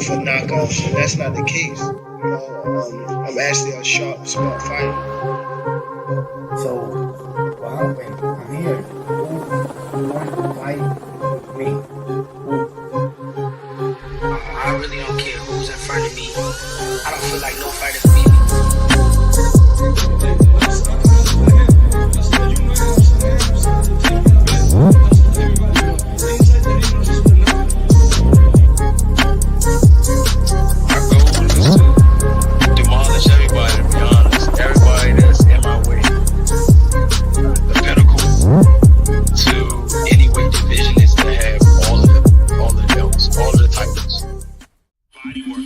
for knockoffs, and that's not the case. I'm actually a sharp, smart fighter. So, well, I'm here. Who wants to fight me? I really don't care who's in front of me. I don't feel like no fighter beat me. Demolish everybody, to be honest. Everybody that's in my way. The pinnacle to any weight division is to have all the belts, all of the titles. Body work,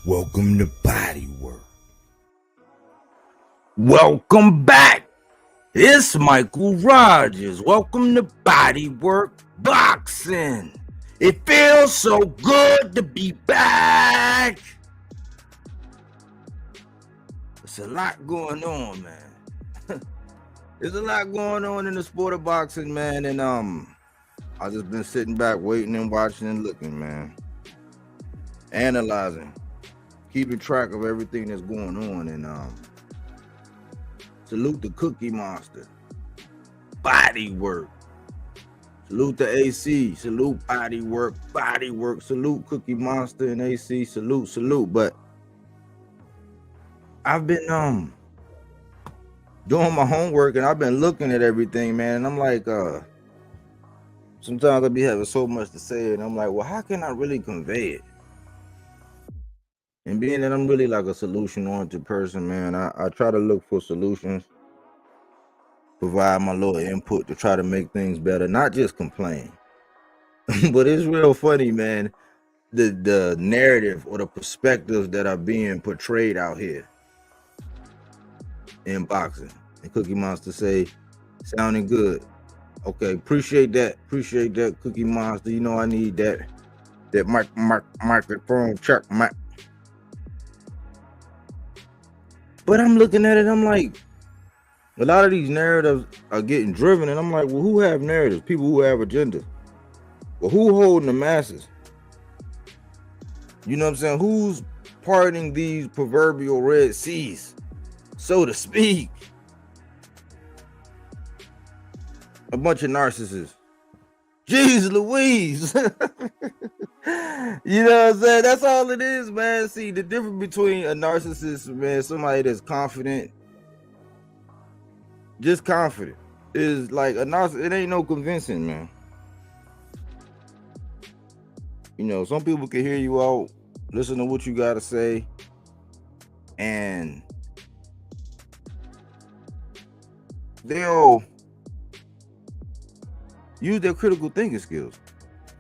Welcome to Body Work. Welcome back. It's Michael Rogers. Welcome to Body Work Boxing. It feels so good to be back. There's a lot going on, man. There's a lot going on in the sport of boxing, man. And I just been sitting back, waiting and watching and looking, man. Analyzing, keeping track of everything that's going on. And salute the Cookie Monster. Body Work. Salute the AC. Salute Body Work. Body Work. Salute Cookie Monster and AC. Salute. But I've been doing my homework and I've been looking at everything, man. And I'm like, sometimes I be having so much to say, and I'm like, well, how can I really convey it? And being that I'm really like a solution-oriented person, man, I try to look for solutions, provide my little input to try to make things better, not just complain. But it's real funny, man, the narrative or the perspectives that are being portrayed out here in boxing. And Cookie Monster say, sounding good. Okay, appreciate that, Cookie Monster. You know I need that microphone check, mic. But I'm looking at it, I'm like, a lot of these narratives are getting driven, and I'm like, well, who have narratives? People who have agendas. Well, who holding the masses? You know what I'm saying? Who's parting these proverbial red seas, so to speak? A bunch of narcissists. Jeez Louise. You know what I'm saying? That's all it is, man. See, the difference between a narcissist, man, somebody that's confident, just confident, is like a narcissist. It ain't no convincing, man. You know, some people can hear you out, listen to what you got to say, and they'll use their critical thinking skills.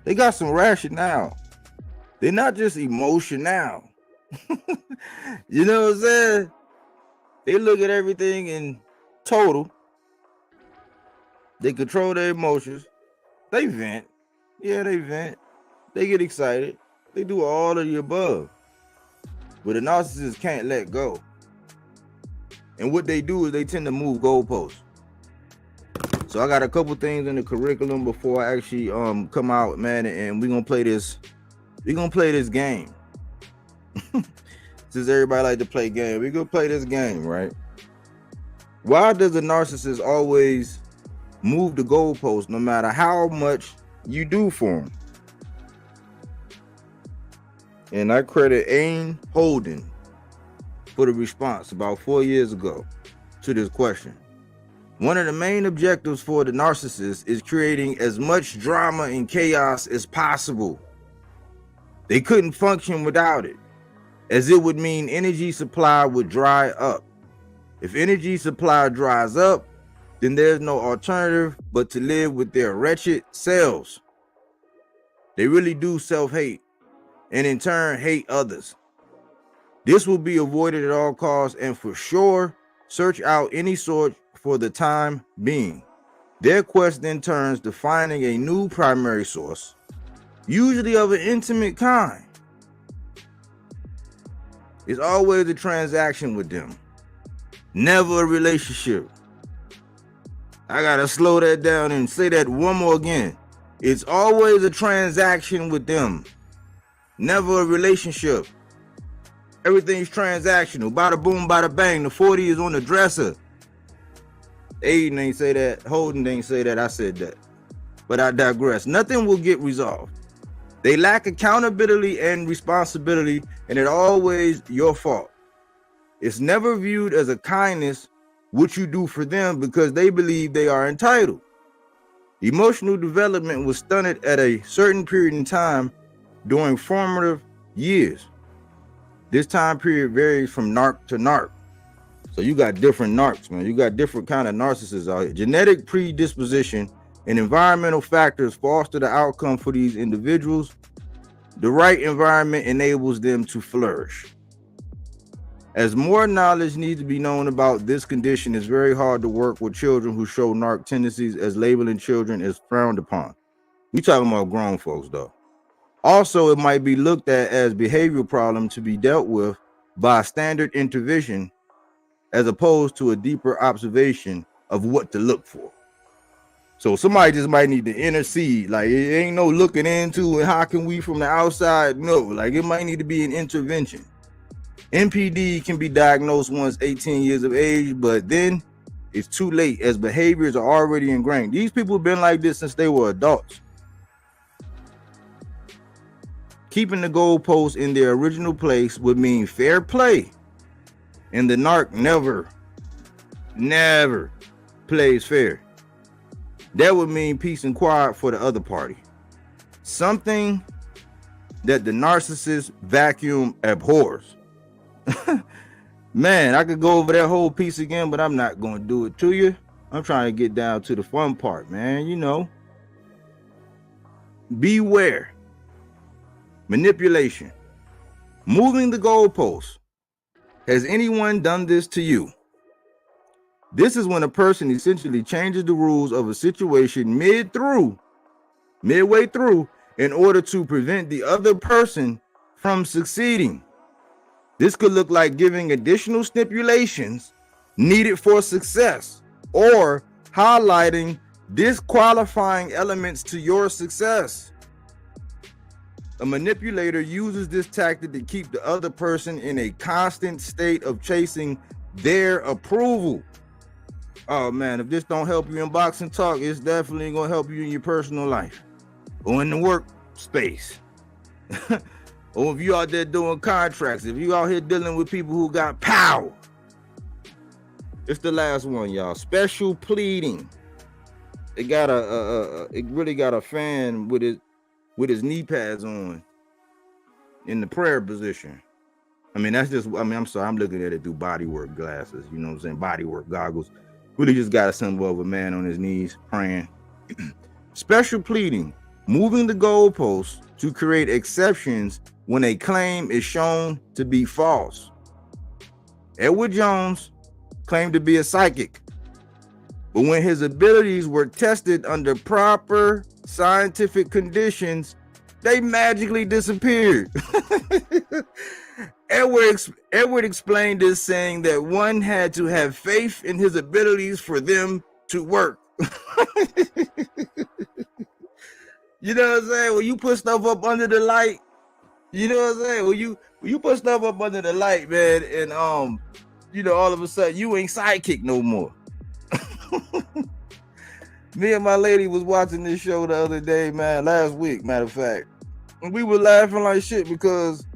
They got some rationale. They're not just emotional. You know what I'm saying? They look at everything in total. They control their emotions. They vent. Yeah, they vent. They get excited. They do all of the above. But the narcissist can't let go. And what they do is they tend to move goalposts. So I got a couple things in the curriculum before I actually come out, man, and we're gonna play this. We're gonna play this game. Since everybody like to play games, we're gonna play this game, right? Why does a narcissist always move the goalpost no matter how much you do for him? And I credit Ain Holden for the response about 4 years ago to this question. One of the main objectives for the narcissist is creating as much drama and chaos as possible. They couldn't function without it, as it would mean energy supply would dry up. If energy supply dries up, then there's no alternative but to live with their wretched selves. They really do self-hate, and in turn hate others. This will be avoided at all costs, and for sure, search out any sort for the time being. Their quest then turns to finding a new primary source, usually of an intimate kind. It's always a transaction with them. Never a relationship. I gotta slow that down and say that one more again. It's always a transaction with them. Never a relationship. Everything's transactional. Bada boom, bada bang. The 40 is on the dresser. Aiden ain't say that. Holden ain't say that. I said that. But I digress. Nothing will get resolved. They lack accountability and responsibility, and it's always your fault. It's never viewed as a kindness what you do for them because they believe they are entitled. Emotional development was stunted at a certain period in time during formative years. This time period varies from narc to narc. So you got different narcs, man. You got different kind of narcissists out here. Genetic predisposition and environmental factors foster the outcome for these individuals. The right environment enables them to flourish. As more knowledge needs to be known about this condition, it's very hard to work with children who show narc tendencies, as labeling children is frowned upon. We talking about grown folks, though. Also, it might be looked at as behavioral problem to be dealt with by standard intervention, as opposed to a deeper observation of what to look for. So somebody just might need to intercede. Like, it ain't no looking into and how can we from the outside? No, like it might need to be an intervention. NPD can be diagnosed once 18 years of age, but then it's too late as behaviors are already ingrained. These people have been like this since they were adults. Keeping the goalposts in their original place would mean fair play. And the narc never plays fair. That would mean peace and quiet for the other party. Something that the narcissist vacuum abhors. Man, I could go over that whole piece again, but I'm not going to do it to you. I'm trying to get down to the fun part, man. You know, beware. Manipulation. Moving the goalposts. Has anyone done this to you? This is when a person essentially changes the rules of a situation midway through, in order to prevent the other person from succeeding. This could look like giving additional stipulations needed for success, or highlighting disqualifying elements to your success. A manipulator uses this tactic to keep the other person in a constant state of chasing their approval. Oh man, if this don't help you in boxing talk, it's definitely gonna help you in your personal life or in the workspace. Or if you out there doing contracts, if you out here dealing with people who got power. It's the last one, y'all. Special pleading. It got it really got a fan with his knee pads on in the prayer position. I mean, I'm sorry, I'm looking at it through bodywork glasses, you know what I'm saying? Bodywork goggles. Really just got a symbol of a man on his knees praying. Special pleading. Moving the goalposts to create exceptions when a claim is shown to be false. Edward Jones claimed to be a psychic, but when his abilities were tested under proper scientific conditions, they magically disappeared. Edward explained this, saying that one had to have faith in his abilities for them to work. You know what I'm saying? When you put stuff up under the light, you know what I'm saying? When you put stuff up under the light, man, and you know, all of a sudden you ain't sidekick no more. Me and my lady was watching this show the other day, man, last week, matter of fact. And we were laughing like shit because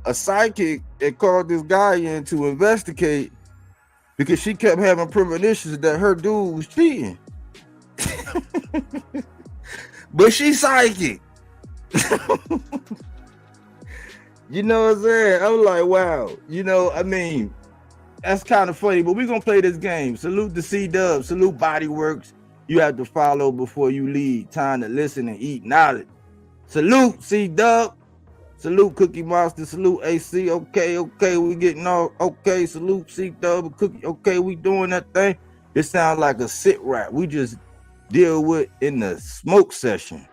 a psychic had called this guy in to investigate because she kept having premonitions that her dude was cheating. But she's psychic. You know what I'm saying? I was like, wow. You know, I mean, that's kind of funny, but we're going to play this game. Salute the C-Dub. Salute Bodyworks. You have to follow before you lead. Time to listen and eat knowledge. Salute C-Dub. Salute Cookie Monster. Salute AC. Okay, we getting all okay. Salute C-Dub. Cookie. Okay, we doing that thing. This sounds like a sit rap. We just deal with in the smoke session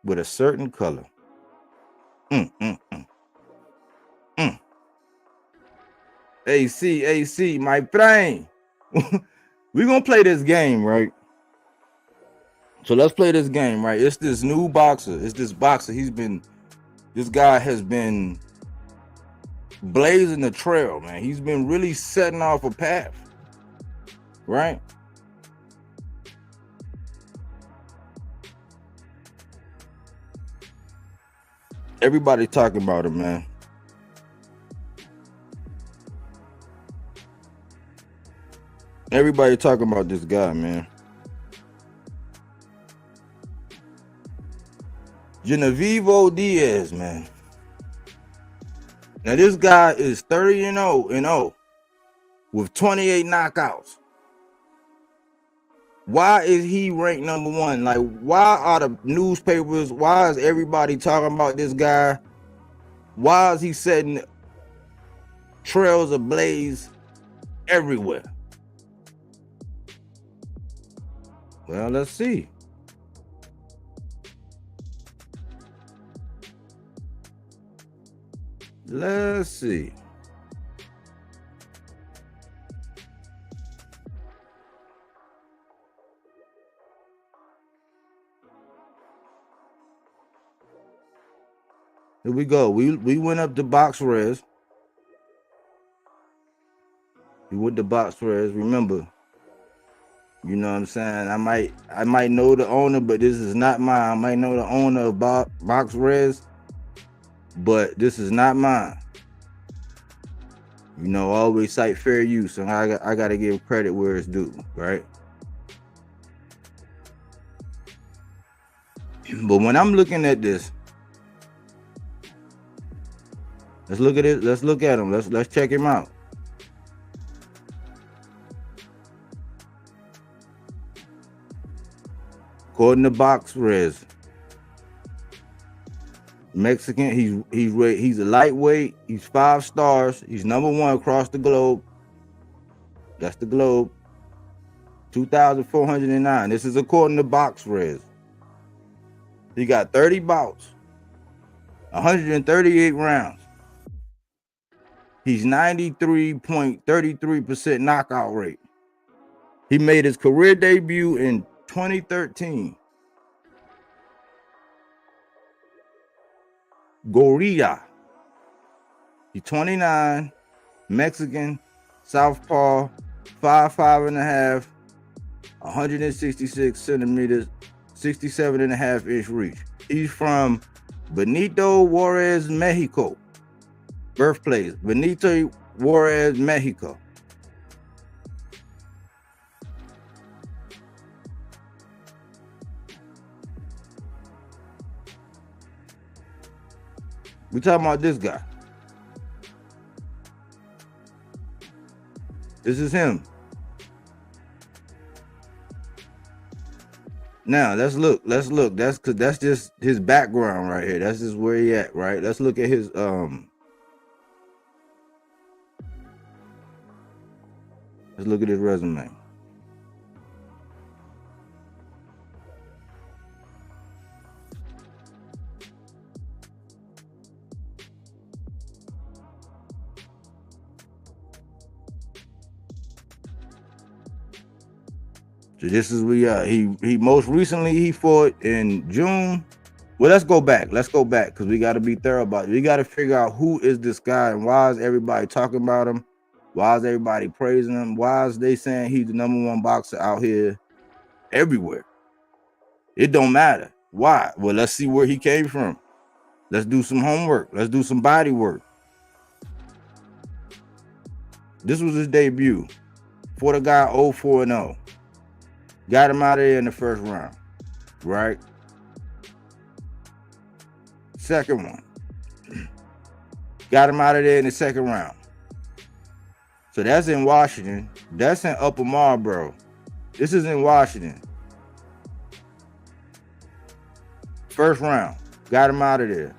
with a certain color. AC, my friend. We're gonna play this game, right? So let's play this game, right? It's this new boxer. It's this boxer. This guy has been blazing the trail, man. He's been really setting off a path, right? Everybody talking about him, man. Everybody talking about this guy, man. Genovevo Diaz, man. Now this guy is 30-0 with 28 knockouts. Why is he ranked number one? Like, why are the newspapers, why is everybody talking about this guy? Why is he setting trails ablaze everywhere? Well, let's see. Let's see. Here we go. We went up to box res. We went to box res. Remember, you know what I'm saying? I might know the owner, but this is not mine. I might know the owner of box res, but this is not mine. You know, always cite fair use, and I got to give credit where it's due, right? But when I'm looking at this, let's look at it. Let's look at him. Let's check him out. According to box res, Mexican, he's a lightweight, he's 5 stars, he's number 1 across the globe. That's the globe. 2,409. This is according to box res. He got 30 bouts, 138 rounds. He's 93.33% knockout rate. He made his career debut in 2013. Gorila. He's 29, Mexican, southpaw, 5'5.5", 166 centimeters, 67.5-inch reach. He's from Benito Juarez, Mexico. Birthplace, Benito Juarez, Mexico. We talking about this guy. This is him. Now let's look. That's just his background right here. That's just where he at, right? Let's look at his let's look at his resume. So this is where he most recently he fought in June. Well, let's go back because we got to be thorough about it. We got to figure out who is this guy and why is everybody talking about him? Why is everybody praising him? Why is they saying he's the number 1 boxer out here everywhere? It don't matter. Why? Well, let's see where he came from. Let's do some homework. Let's do some body work. This was his debut. Fought a guy 0-4-0. Got him out of there in the first round, right? Second one. Got him out of there in the second round. So that's in Washington. That's in Upper Marlboro. This is in Washington. First round. Got him out of there.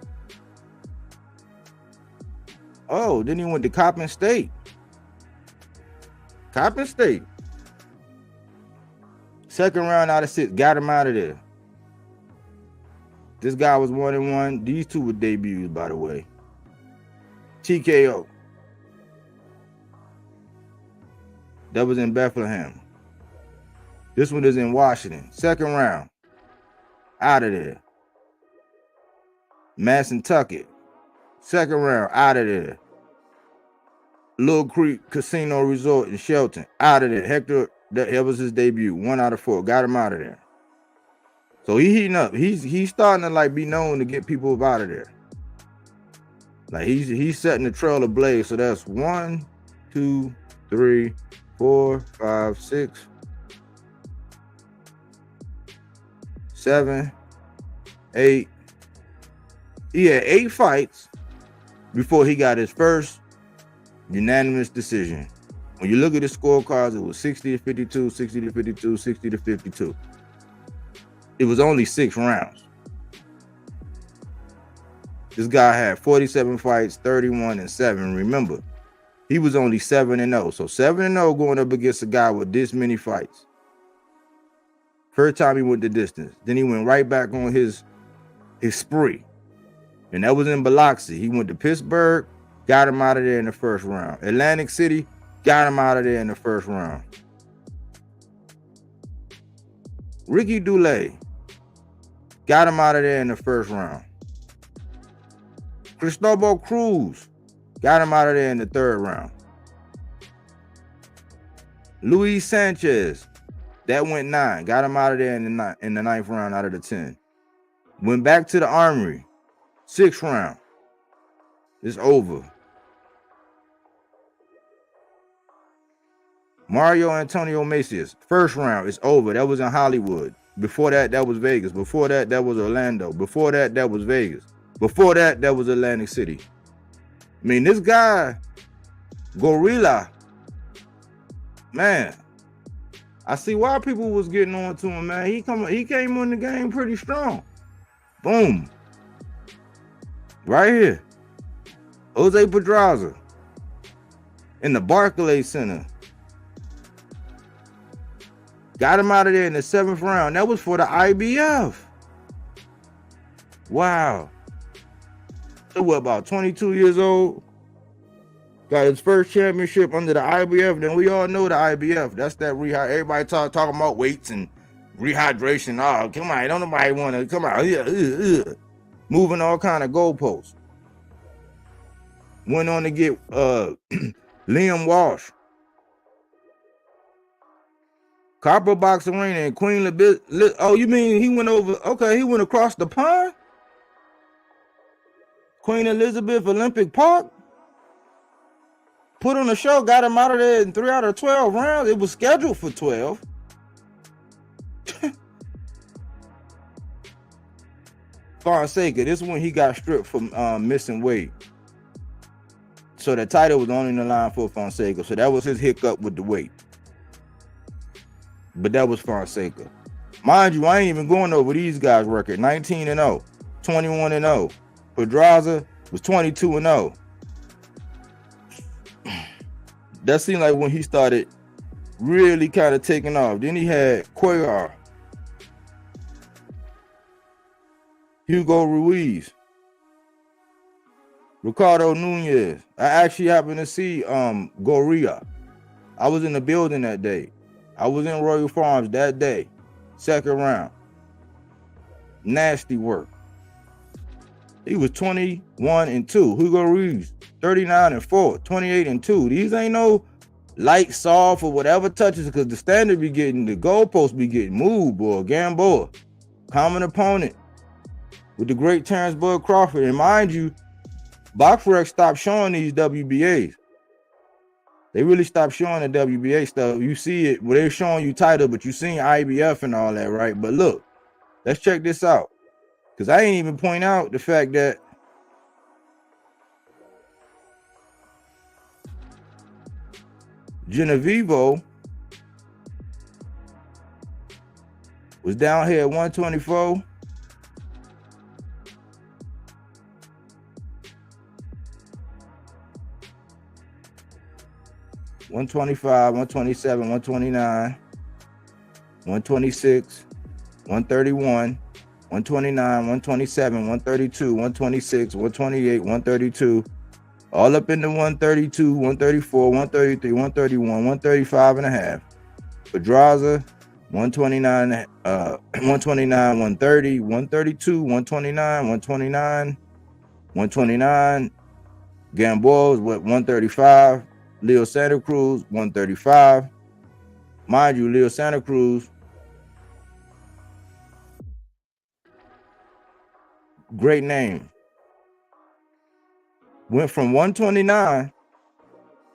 Oh, then he went to Coppin State. Coppin State. Second round out of 6. Got him out of there. This guy was 1-1. These two were debuts, by the way. TKO. That was in Bethlehem. This one is in Washington. Second round. Out of there. Massanutten. Second round. Out of there. Little Creek Casino Resort in Shelton. Out of there. Hector, that was his debut. 1 out of 4. Got him out of there. So he heating up. He's starting to like be known to get people up out of there. Like he's setting the trail ablaze. So that's 1, 2, 3, 4, 5, 6, 7, 8. He had 8 fights before he got his first unanimous decision. When you look at the scorecards, it was 60 to 52, 60 to 52, 60 to 52. It was only 6 rounds. This guy had 47 fights, 31-7. Remember, he was only 7-0. So 7-0 going up against a guy with this many fights. First time he went the distance. Then he went right back on his spree. And that was in Biloxi. He went to Pittsburgh, got him out of there in the first round. Atlantic City, got him out of there in the first round. Ricky Dulé, got him out of there in the first round. Cristobal Cruz, got him out of there in the third round. Luis Sanchez, that went 9, got him out of there in the ninth round out of the 10. Went back to the Armory, 6th round. It's over. Mario Antonio Macias, first round, it's over. That was in Hollywood. Before that, that was Vegas. Before that, that was Orlando. Before that, that was Vegas. Before that, that was Atlantic City. I mean, this guy, Gorila, man, I see why people was getting on to him, man. He came on the game pretty strong. Boom. Right here. Jose Pedraza in the Barclays Center. Got him out of there in the 7th round. That was for the IBF. Wow. So what, about 22 years old? Got his first championship under the IBF. Then we all know the IBF. That's that rehyd. Everybody talking about weights and rehydration. Oh, come on. Don't nobody want to come out. Moving all kind of goalposts. Went on to get Liam Walsh. Copper Box Arena in Queen Elizabeth. Oh, you mean he went over? Okay, he went across the pond? Queen Elizabeth Olympic Park? Put on a show, got him out of there in 3 out of 12 rounds. It was scheduled for 12. Fonseca, this one he got stripped for missing weight. So the title was only in the line for Fonseca. So that was his hiccup with the weight. But that was Fonseca. Mind you, I ain't even going over these guys' record. 19-0, 21-0. Pedraza was 22-0. That seemed like when he started really kind of taking off. Then he had Cuellar, Hugo Ruiz, Ricardo Nunez. I actually happened to see Gorila. I was in the building that day. I was in Royal Farms that day. 2nd round. Nasty work. He was 21-2. Hugo Ruiz, 39-4, 28-2. These ain't no light, soft, or whatever touches, because the standard be getting, the goalposts be getting moved, boy. Gamboa, common opponent with the great Terrence Bud Crawford. And mind you, BoxRec stopped showing these WBAs. They really stopped showing the WBA stuff. You see it where they're showing you title, but you seen IBF and all that, right? But look, let's check this out. Because I ain't even point out the fact that Genovevo was down here at 124. $125, $127, $129, $126, $131, $129, $127, $132, $126, $128, $132. all up in the 132, 134, 133, 131, 135 and a half. Pedraza, 129, 129, 130, 132, 129, 129, 129. Gamboa was what, 135. Leo Santa Cruz, 135. Mind you, Leo Santa Cruz, great name. Went from 129,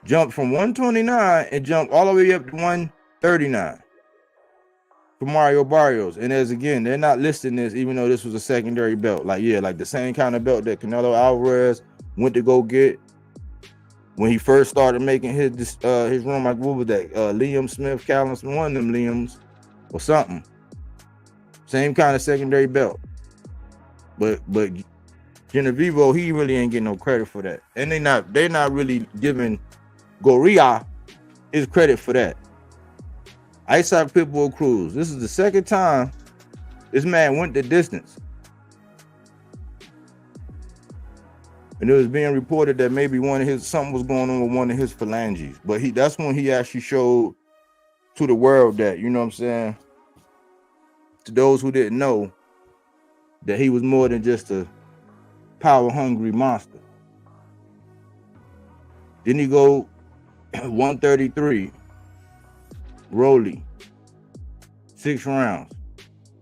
jumped from 129 and jumped all the way up to 139 for Mario Barrios. And as again, they're not listing this, even though this was a secondary belt. Like, yeah, like the same kind of belt that Canelo Alvarez went to go get when he first started making his run. Like, what was that? Liam Smith, Callum Smith, one of them Liams or something. Same kind of secondary belt. But Genovevo, he really ain't getting no credit for that. And they're not really giving Gorila his credit for that. Isaac Pitbull Cruz. This is the second time this man went the distance. And it was being reported that maybe something was going on with one of his phalanges. But that's when he actually showed to the world that, you know what I'm saying, to those who didn't know, that he was more than just a power-hungry monster. Then he go 133, Rolly, 6 rounds.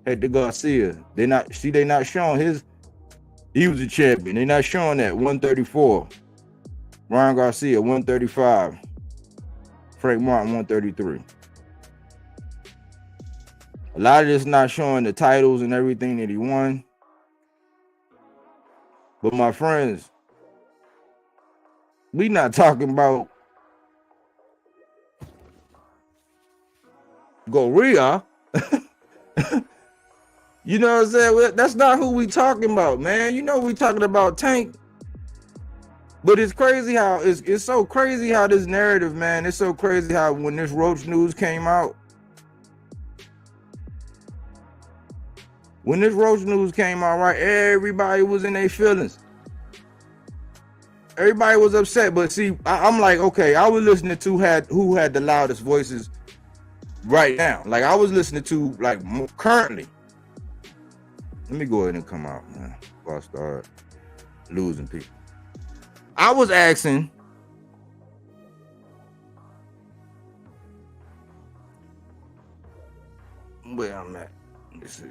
Head to Garcia. They not showing his. He was a champion. They're not showing that. 134. Ryan Garcia, 135. Frank Martin, 133. A lot of this not showing the titles and everything that he won. But my friends, we not talking about Gorila. You know what I'm saying? That's not who we talking about, man. You know we talking about Tank. But it's crazy how it's so crazy how this narrative, man. It's so crazy how when this Roach news came out. When this Roach news came out, right, everybody was in their feelings. Everybody was upset. But see, I'm like, okay, I was listening to who had the loudest voices right now. Like I was listening to like currently. Let me go ahead and come out, man, before I start losing people. I was asking where I'm at. Let's see.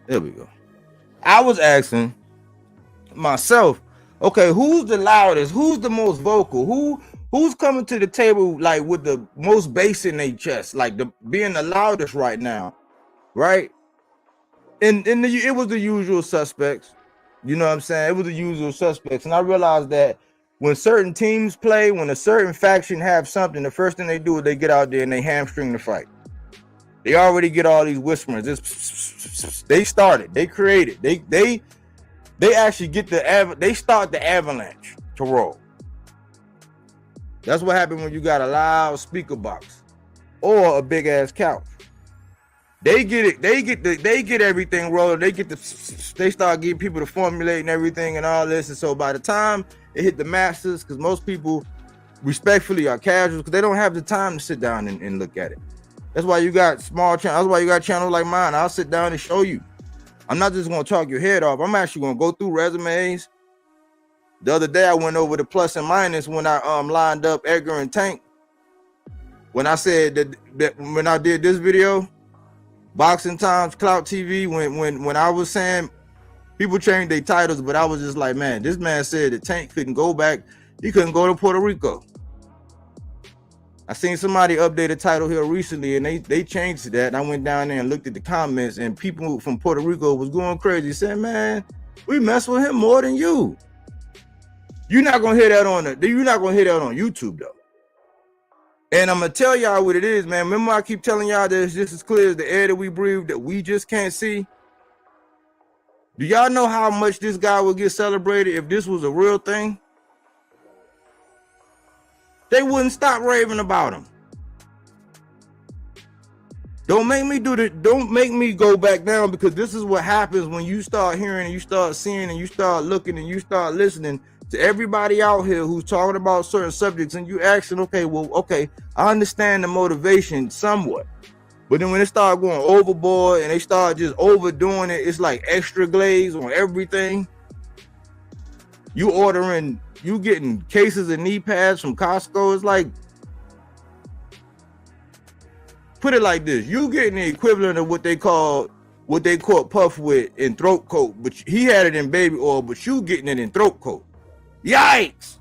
There we go. I was asking myself, okay, who's the loudest? Who's the most vocal? Who's coming to the table like with the most bass in their chest, like being the loudest right now, right? And it was the usual suspects. You know what I'm saying? It was the usual suspects. And I realized that when certain teams play, when a certain faction have something, the first thing they do is they get out there and they hamstring the fight. They already get all these whisperers. They started. They created. They actually get they start the avalanche to roll. That's what happened when you got a loud speaker box or a big ass couch. They get it. They get everything rolling. They start getting people to formulate and everything and all this. And so by the time it hit the masses, because most people respectfully are casuals, because they don't have the time to sit down and look at it. That's why you got small channels. That's why you got channels like mine. I'll sit down and show you. I'm not just gonna talk your head off. I'm actually gonna go through resumes. The other day I went over the plus and minus when I lined up Edgar and Tank. When I said that when I did this video. Boxing Times, Clout TV, when I was saying people changed their titles, but I was just like, man, this man said that Tank couldn't go back. He couldn't go to Puerto Rico. I seen somebody update a title here recently, and they changed to that. And I went down there and looked at the comments, and people from Puerto Rico was going crazy, saying, man, we mess with him more than you. You're not gonna hear that on YouTube though. And I'm gonna tell y'all what it is, man. Remember, I keep telling y'all that it's just as clear as the air that we breathe that we just can't see. Do y'all know how much this guy would get celebrated if this was a real thing? They wouldn't stop raving about him. Don't make me go back down, because this is what happens when you start hearing and you start seeing and you start looking and you start listening to everybody out here who's talking about certain subjects, and you asking, okay, well, okay, I understand the motivation somewhat, but then when they start going overboard and they start just overdoing it, it's like extra glaze on everything. You getting cases of knee pads from Costco. It's like, put it like this: you getting the equivalent of what they caught Puff with in throat coat, but he had it in baby oil, but you getting it in throat coat. Yikes!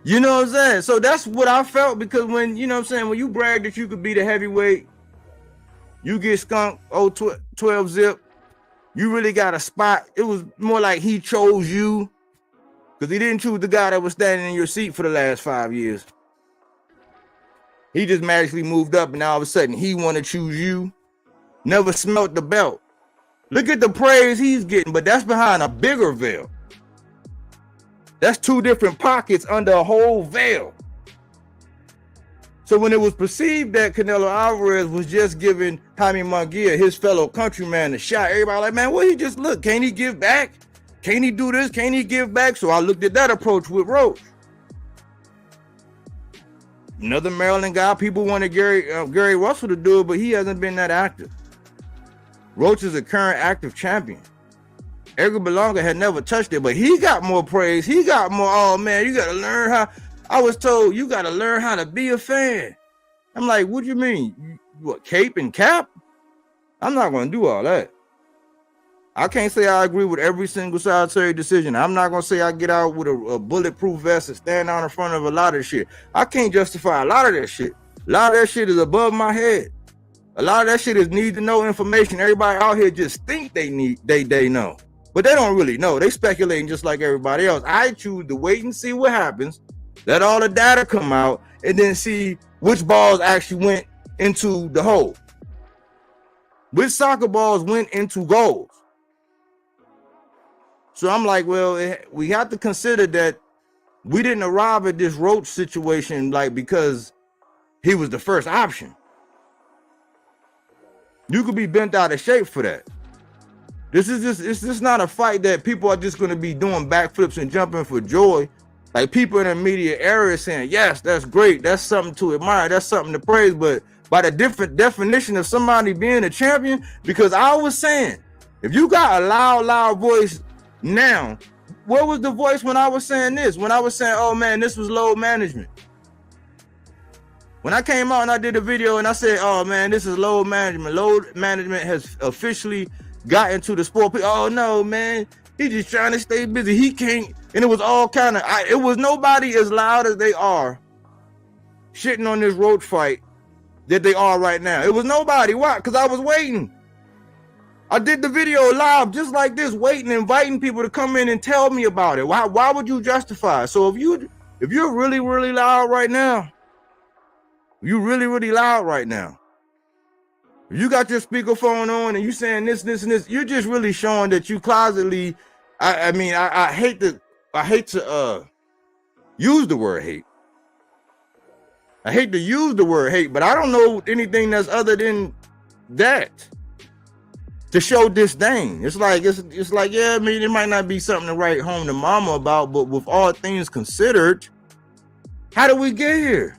You know what I'm saying? So that's what I felt, because when, you know what I'm saying, when you brag that you could be the heavyweight, you get skunked 12 zip, you really got a spot. It was more like he chose you, because he didn't choose the guy that was standing in your seat for the last 5 years. He just magically moved up, and now all of a sudden he want to choose you. Never smelt the belt. Look at the praise he's getting, but that's behind a bigger veil. That's two different pockets under a whole veil. So when it was perceived that Canelo Alvarez was just giving Jaime Munguia, his fellow countryman, a shot, everybody like, man, well, he just look, can't he give back? Can't he do this? Can't he give back? So I looked at that approach with Roach. Another Maryland guy, people wanted Gary Russell to do it, but he hasn't been that active. Roach is a current active champion. Edgar Berlanga had never touched it, but he got more praise. He got more, oh man, you got to learn how. I was told you got to learn how to be a fan. I'm like, what do you mean? What, cape and cap? I'm not going to do all that. I can't say I agree with every single solitary decision. I'm not going to say I get out with a bulletproof vest and stand out in front of a lot of shit. I can't justify a lot of that shit. A lot of that shit is above my head. A lot of that shit is need to know information. Everybody out here just think they know. But they don't really know. They speculating just like everybody else. I choose to wait and see what happens. Let all the data come out and then see which balls actually went into the hole. Which soccer balls went into goals. So I'm like, well, we have to consider that we didn't arrive at this Roach situation like because he was the first option. You could be bent out of shape for that. It's just not a fight that people are just going to be doing backflips and jumping for joy. Like people in the media area saying, yes, that's great. That's something to admire. That's something to praise. But by the different definition of somebody being a champion, because I was saying, if you got a loud voice now, what was the voice when I was saying this? When I was saying, oh man, this was load management. When I came out and I did a video and I said, oh man, this is load management. Load management has officially got into the sport. Oh no, man, he's just trying to stay busy. He can't. And it was all kind of, it was nobody as loud as they are shitting on this Roach fight that they are right now. It was nobody. Why? Because I was waiting. I did the video live just like this, waiting, inviting people to come in and tell me about it. Why would you justify it? So if you're really, really loud right now, you really loud right now. If you got your speakerphone on and you saying this, and this, you're just really showing that you closetly. I hate to use the word hate. I hate to use the word hate, but I don't know anything that's other than that to show disdain. It's like, yeah, I mean, it might not be something to write home to mama about, but with all things considered, how did we get here?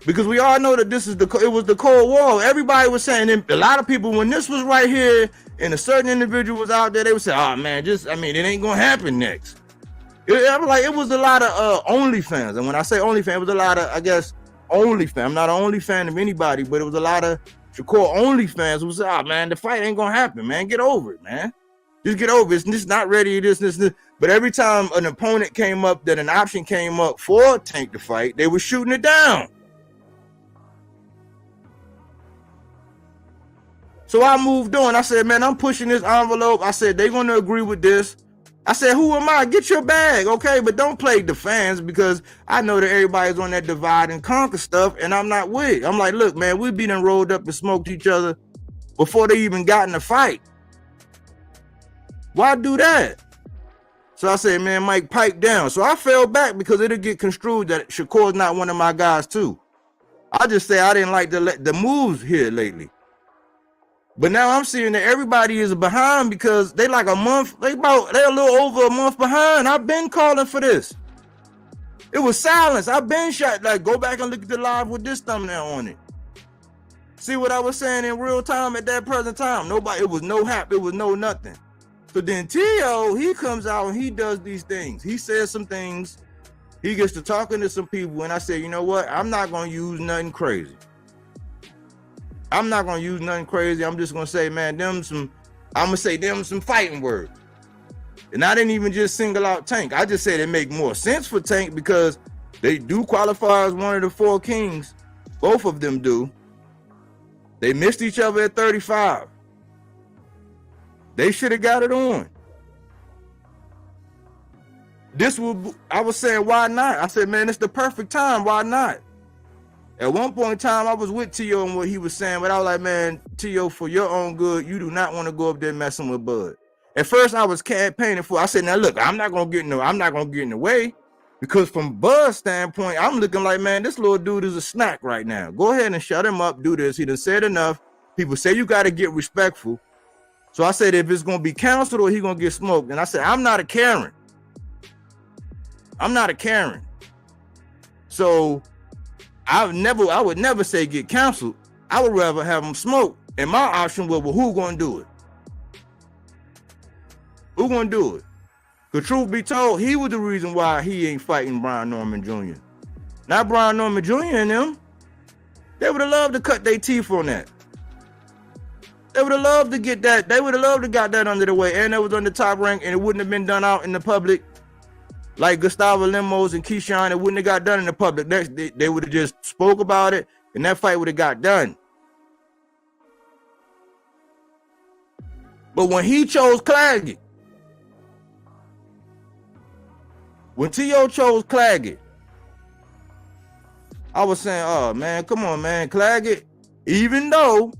Because we all know that it was the Cold War. Everybody was saying, and a lot of people, when this was right here and a certain individual was out there, they would say, oh man, it ain't gonna happen next. It was a lot of OnlyFans. And when I say OnlyFans, it was a lot of, I guess, OnlyFans. I'm not an OnlyFan of anybody, but it was a lot of Shakur OnlyFans who said, oh man, the fight ain't gonna happen, man. Get over it, man. Just get over it. It's not ready, this. But every time an opponent came up, that an option came up for Tank to fight, they were shooting it down. So I moved on. I said, man, I'm pushing this envelope. I said, they're going to agree with this. I said, who am I? Get your bag, okay? But don't play the fans, because I know that everybody's on that divide and conquer stuff, and I'm not with it. I'm like, look, man, we've been and rolled up and smoked each other before they even got in the fight. Why do that? So I said, man, Mike, pipe down. So I fell back because it'll get construed that Shakur's not one of my guys, too. I just say I didn't like the moves here lately. But now I'm seeing that everybody is behind because they like a month, they're a little over a month behind. I've been calling for this. It was silence. I've been shot. Like, go back and look at the live with this thumbnail on it. See what I was saying in real time at that present time? Nobody, it was no hap, it was no nothing. So then T.O., he comes out and he does these things. He says some things. He gets to talking to some people, and I said, you know what? I'm not going to use nothing crazy. I'm not going to use nothing crazy. I'm just going to say, man, I'm going to say them some fighting words. And I didn't even just single out Tank. I just said it make more sense for Tank because they do qualify as one of the 4 kings. Both of them do. They missed each other at 35. They should have got it on. I was saying, why not? I said, man, it's the perfect time. Why not? At one point in time, I was with T.O. and what he was saying, but I was like, man, T.O., for your own good, you do not want to go up there messing with Bud. At first, I was campaigning for. I said, now look, I'm not gonna get in the way, because from Bud's standpoint, I'm looking like, man, this little dude is a snack right now. Go ahead and shut him up. Do this. He done said enough. People say you got to get respectful. So I said, if it's gonna be counseled or he gonna get smoked, and I said, I'm not a Karen. I'm not a Karen. So I would never say get counseled. I would rather have him smoked. And my option was, well, who gonna do it? Who gonna do it? Because truth be told, he was the reason why he ain't fighting Brian Norman Jr. Not Brian Norman Jr. and them. They would have loved to cut their teeth on that. They would have loved to get that. They would have loved to got that under the way. And that was on the top rank, and it wouldn't have been done out in the public. Like Gustavo Lemos and Keyshawn, it wouldn't have got done in the public. They would have just spoke about it, and that fight would have got done. But when he chose Claggett, when T.O. chose Claggett, I was saying, oh, man, come on, man. Claggett, even though,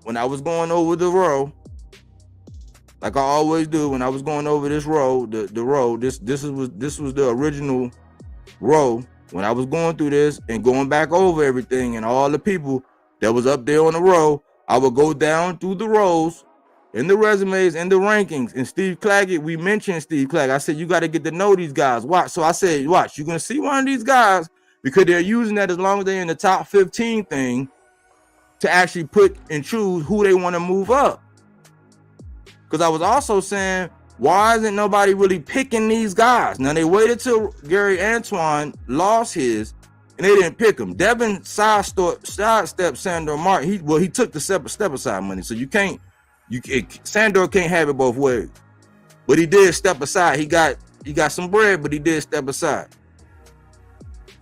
when I was going over the row, like I always do, when I was going over this row, the row, this was the original row. When I was going through this and going back over everything and all the people that was up there on the row, I would go down through the rows and the resumes and the rankings. And Steve Claggett, we mentioned Steve Claggett. I said, you got to get to know these guys. Watch. So I said, watch, you're going to see one of these guys because they're using that as long as they're in the top 15 thing to actually put and choose who they want to move up. Because I was also saying, why isn't nobody really picking these guys? Now, they waited till Gary Antoine lost his, and they didn't pick him. Devin sidestepped Sandor Martin. He took the step aside money, so Sandor can't have it both ways. But he did step aside. He got some bread, but he did step aside.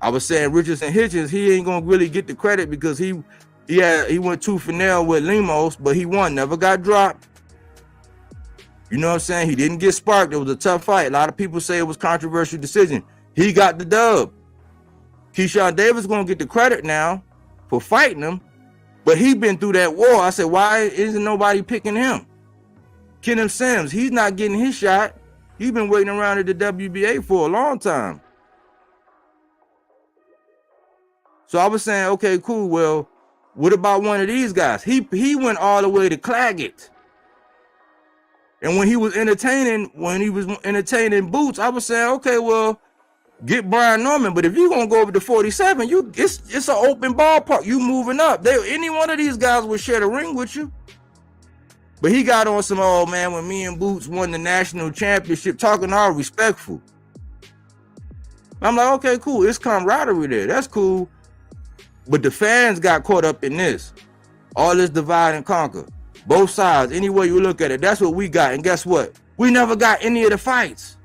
I was saying Richardson Hitchens, he ain't gonna really get the credit because he went tooth and nail with Lemos, but he won, never got dropped. You know what I'm saying? He didn't get sparked. It was a tough fight. A lot of people say it was a controversial decision. He got the dub. Keyshawn Davis gonna get the credit now for fighting him, but he been through that war. I said, why isn't nobody picking him? Kenneth Sims, he's not getting his shot. He's been waiting around at the WBA for a long time. So I was saying, okay, cool. Well, what about one of these guys? He went all the way to Claggett. And when he was entertaining Boots, I was saying, okay, well, get Brian Norman. But if you're gonna go over to 47, it's an open ballpark. You moving up. Any one of these guys would share the ring with you. But he got on some old man when me and Boots won the national championship, talking all respectful. I'm like, okay, cool. It's camaraderie there. That's cool. But the fans got caught up in this. All this divide and conquer. Both sides, any way you look at it, that's what we got. And guess what? We never got any of the fights.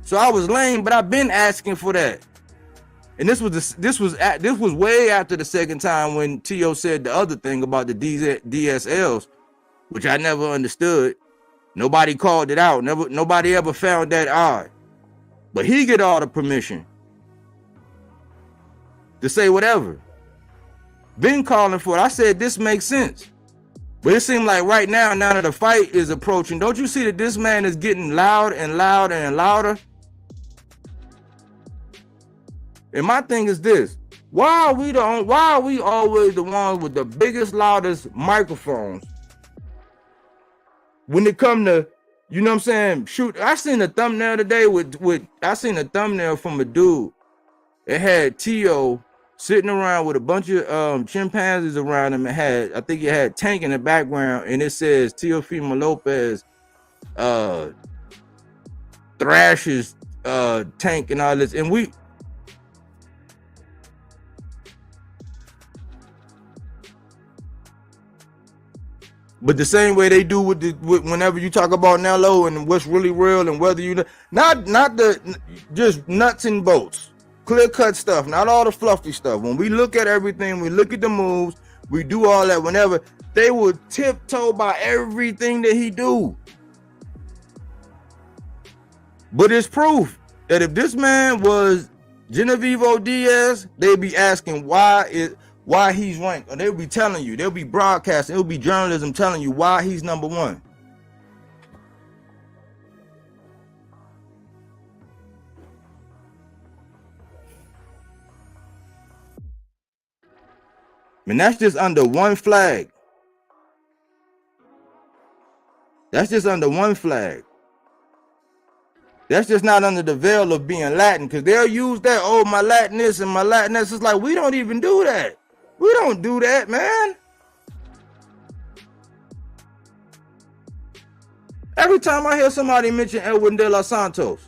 So I was lame, but I've been asking for that. And this was way after the second time when T.O. said the other thing about the DSLs, which I never understood. Nobody called it out. Nobody ever found that odd. But he get all the permission to say whatever. Been calling for it. I said this makes sense. But it seemed like right now that the fight is approaching, don't you see that this man is getting loud and louder and louder? And my thing is this. Why are we always the ones with the biggest, loudest microphones when it come to, you know what I'm saying? Shoot, I seen a thumbnail today I seen a thumbnail from a dude. It had T.O. sitting around with a bunch of chimpanzees around him. I think it had Tank in the background, and it says Teofimo Lopez thrashes Tank and all this. And but the same way they do with whenever you talk about Nello and what's really real and whether you not the just nuts and bolts, clear cut stuff, not all the fluffy stuff. When we look at everything, we look at the moves, we do all that. Whenever they would tiptoe by everything that he do, but it's proof that if this man was Genovevo Diaz, they'd be asking why he's ranked, or they'll be telling you, they'll be broadcasting, it'll be journalism telling you why he's number one. And that's just under one flag. That's just under one flag. That's just not under the veil of being Latin, because they'll use that, oh, my Latinist and my Latinist. It's like, we don't even do that. We don't do that, man. Every time I hear somebody mention Edwin de los Santos,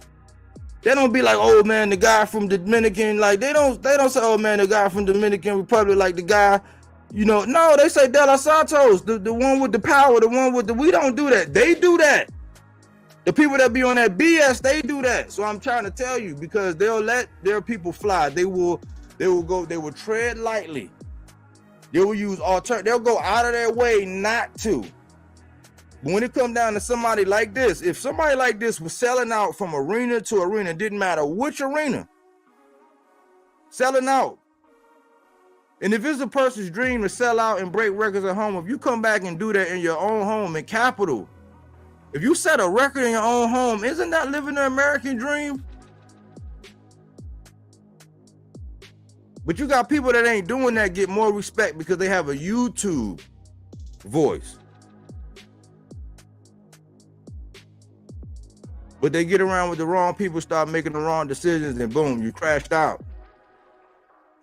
they don't be like, oh man, the guy from Dominican, like they don't say, oh man, the guy from Dominican Republic, like the guy, you know, no, they say de los Santos, the one with the power, the one with the, we don't do that. They do that. The people that be on that BS, they do that. So I'm trying to tell you, because they'll let their people fly. They will tread lightly. They will use they'll go out of their way not to. But when it comes down to somebody like this, if somebody like this was selling out from arena to arena, didn't matter which arena, selling out. And if it's a person's dream to sell out and break records at home, if you come back and do that in your own home in capital, if you set a record in your own home, isn't that living the American dream? But you got people that ain't doing that get more respect because they have a YouTube voice. But they get around with the wrong people, start making the wrong decisions, and boom, you crashed out.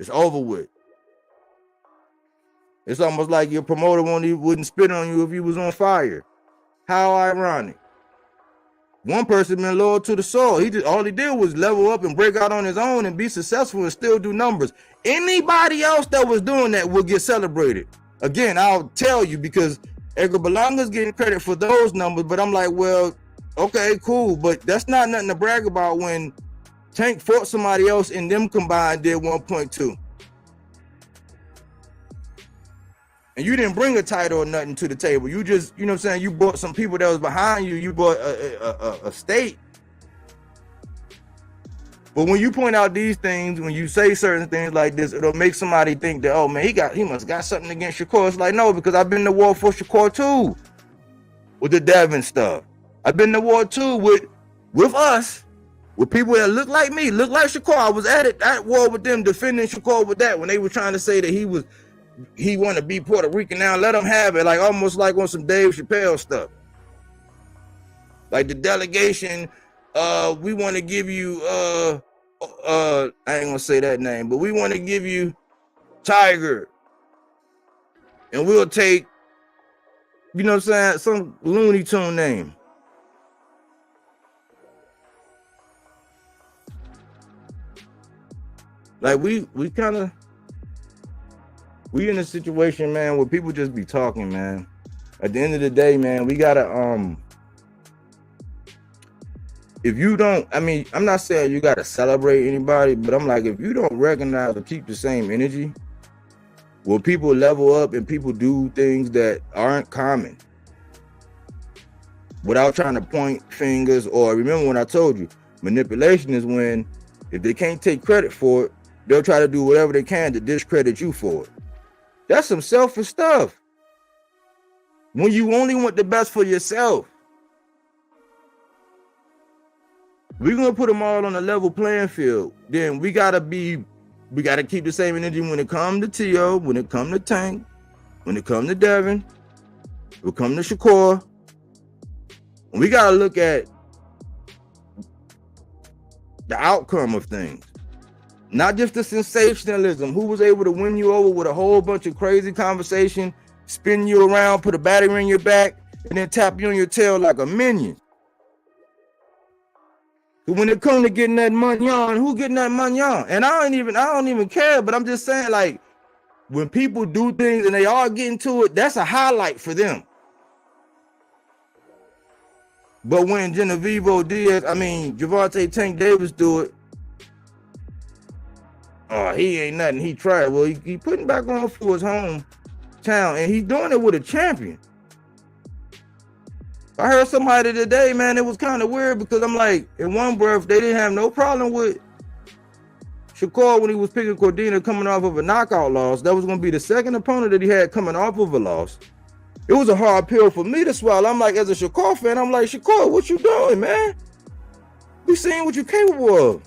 It's over with. It's almost like your promoter wouldn't spit on you if you was on fire. How ironic. One person been loyal to the soul. All he did was level up and break out on his own and be successful and still do numbers. Anybody else that was doing that will get celebrated. Again, I'll tell you, because Edgar Berlanga's getting credit for those numbers, but I'm like, well, okay, cool, but that's not nothing to brag about when Tank fought somebody else and them combined did 1.2. And you didn't bring a title or nothing to the table. You just, you know what I'm saying, you brought some people that was behind you. You brought a state. But when you point out these things, when you say certain things like this, it'll make somebody think that, oh man, he must got something against Shakur. It's like, no, because I've been to war for Shakur too. With the Devin stuff. I've been to war too with us, with people that look like me, look like Shakur. I was at war with them, defending Shakur with that, when they were trying to say that he want to be Puerto Rican now, let him have it, like almost like on some Dave Chappelle stuff. Like the delegation, we want to give you, I ain't gonna say that name, but we want to give you Tiger, and we'll take, you know what I'm saying, some Looney Tune name. Like we in a situation, man, where people just be talking, man. At the end of the day, man, we gotta if you don't, I mean, I'm not saying you gotta celebrate anybody, but I'm like, if you don't recognize or keep the same energy, where people level up and people do things that aren't common without trying to point fingers, or remember when I told you, manipulation is when, if they can't take credit for it, they'll try to do whatever they can to discredit you for it. That's some selfish stuff. When you only want the best for yourself. We're going to put them all on a level playing field. Then we got to be We got to keep the same energy when it comes to T.O., when it comes to Tank, when it comes to Devin, when it comes to Shakur. We got to look at the outcome of things. Not just the sensationalism. Who was able to win you over with a whole bunch of crazy conversation, spin you around, put a battery in your back, and then tap you on your tail like a minion. When it comes to getting that money on, who getting that money on? And I don't even care, but I'm just saying, like, when people do things and they all get into it, that's a highlight for them. But when Genovevo, Diaz, Gervonta, Tank Davis do it, oh, he ain't nothing. He tried. Well, he putting back on for his hometown, and he's doing it with a champion. I heard somebody today, man, it was kind of weird because I'm like, in one breath, they didn't have no problem with Shakur when he was picking Cordina coming off of a knockout loss. That was going to be the second opponent that he had coming off of a loss. It was a hard pill for me to swallow. I'm like, as a Shakur fan, I'm like, Shakur, what you doing, man? We seeing what you're capable of.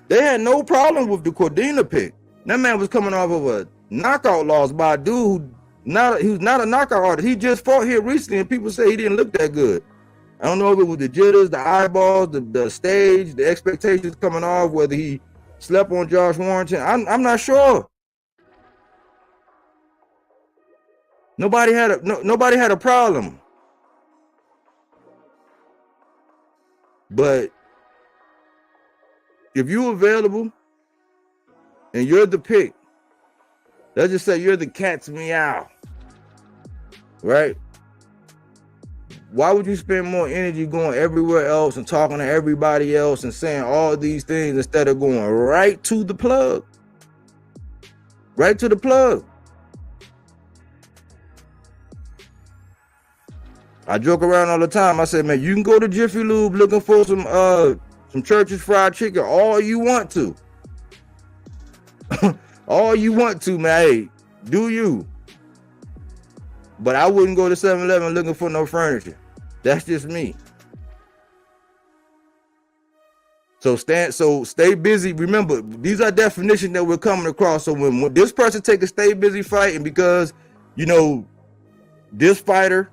They had no problem with the Cordina pick. That man was coming off of a knockout loss by a dude who he was not a knockout artist. He just fought here recently, and people say he didn't look that good. I don't know if it was the jitters, the eyeballs, the stage, the expectations coming off, whether he slept on Josh Warrington. I'm not sure. Nobody had a problem. But if you're available and you're the pick, let's just say you're the cat's meow, right? Why would you spend more energy going everywhere else and talking to everybody else and saying all these things instead of going right to the plug? Right to the plug. I joke around all the time. I say, man, you can go to Jiffy Lube looking for some Church's fried chicken all you want to. All you want to, man. Hey, do you? But I wouldn't go to 7-Eleven looking for no furniture. That's just me. So stay busy. Remember, these are definitions that we're coming across. So when this person take a stay busy fight, and because, you know, this fighter,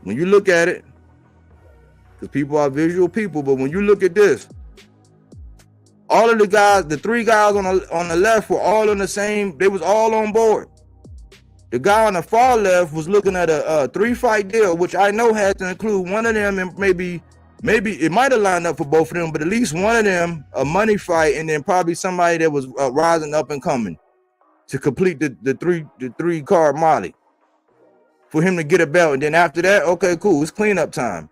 when you look at it, because people are visual people, but when you look at this, all of the guys, the three guys on the left were all on the same, they was all on board. The guy on the far left was looking at a 3-fight deal, which I know had to include one of them, and maybe it might have lined up for both of them, but at least one of them, a money fight, and then probably somebody that was rising up and coming to complete the three card Molly for him to get a belt. And then after that, okay, cool, it's cleanup time.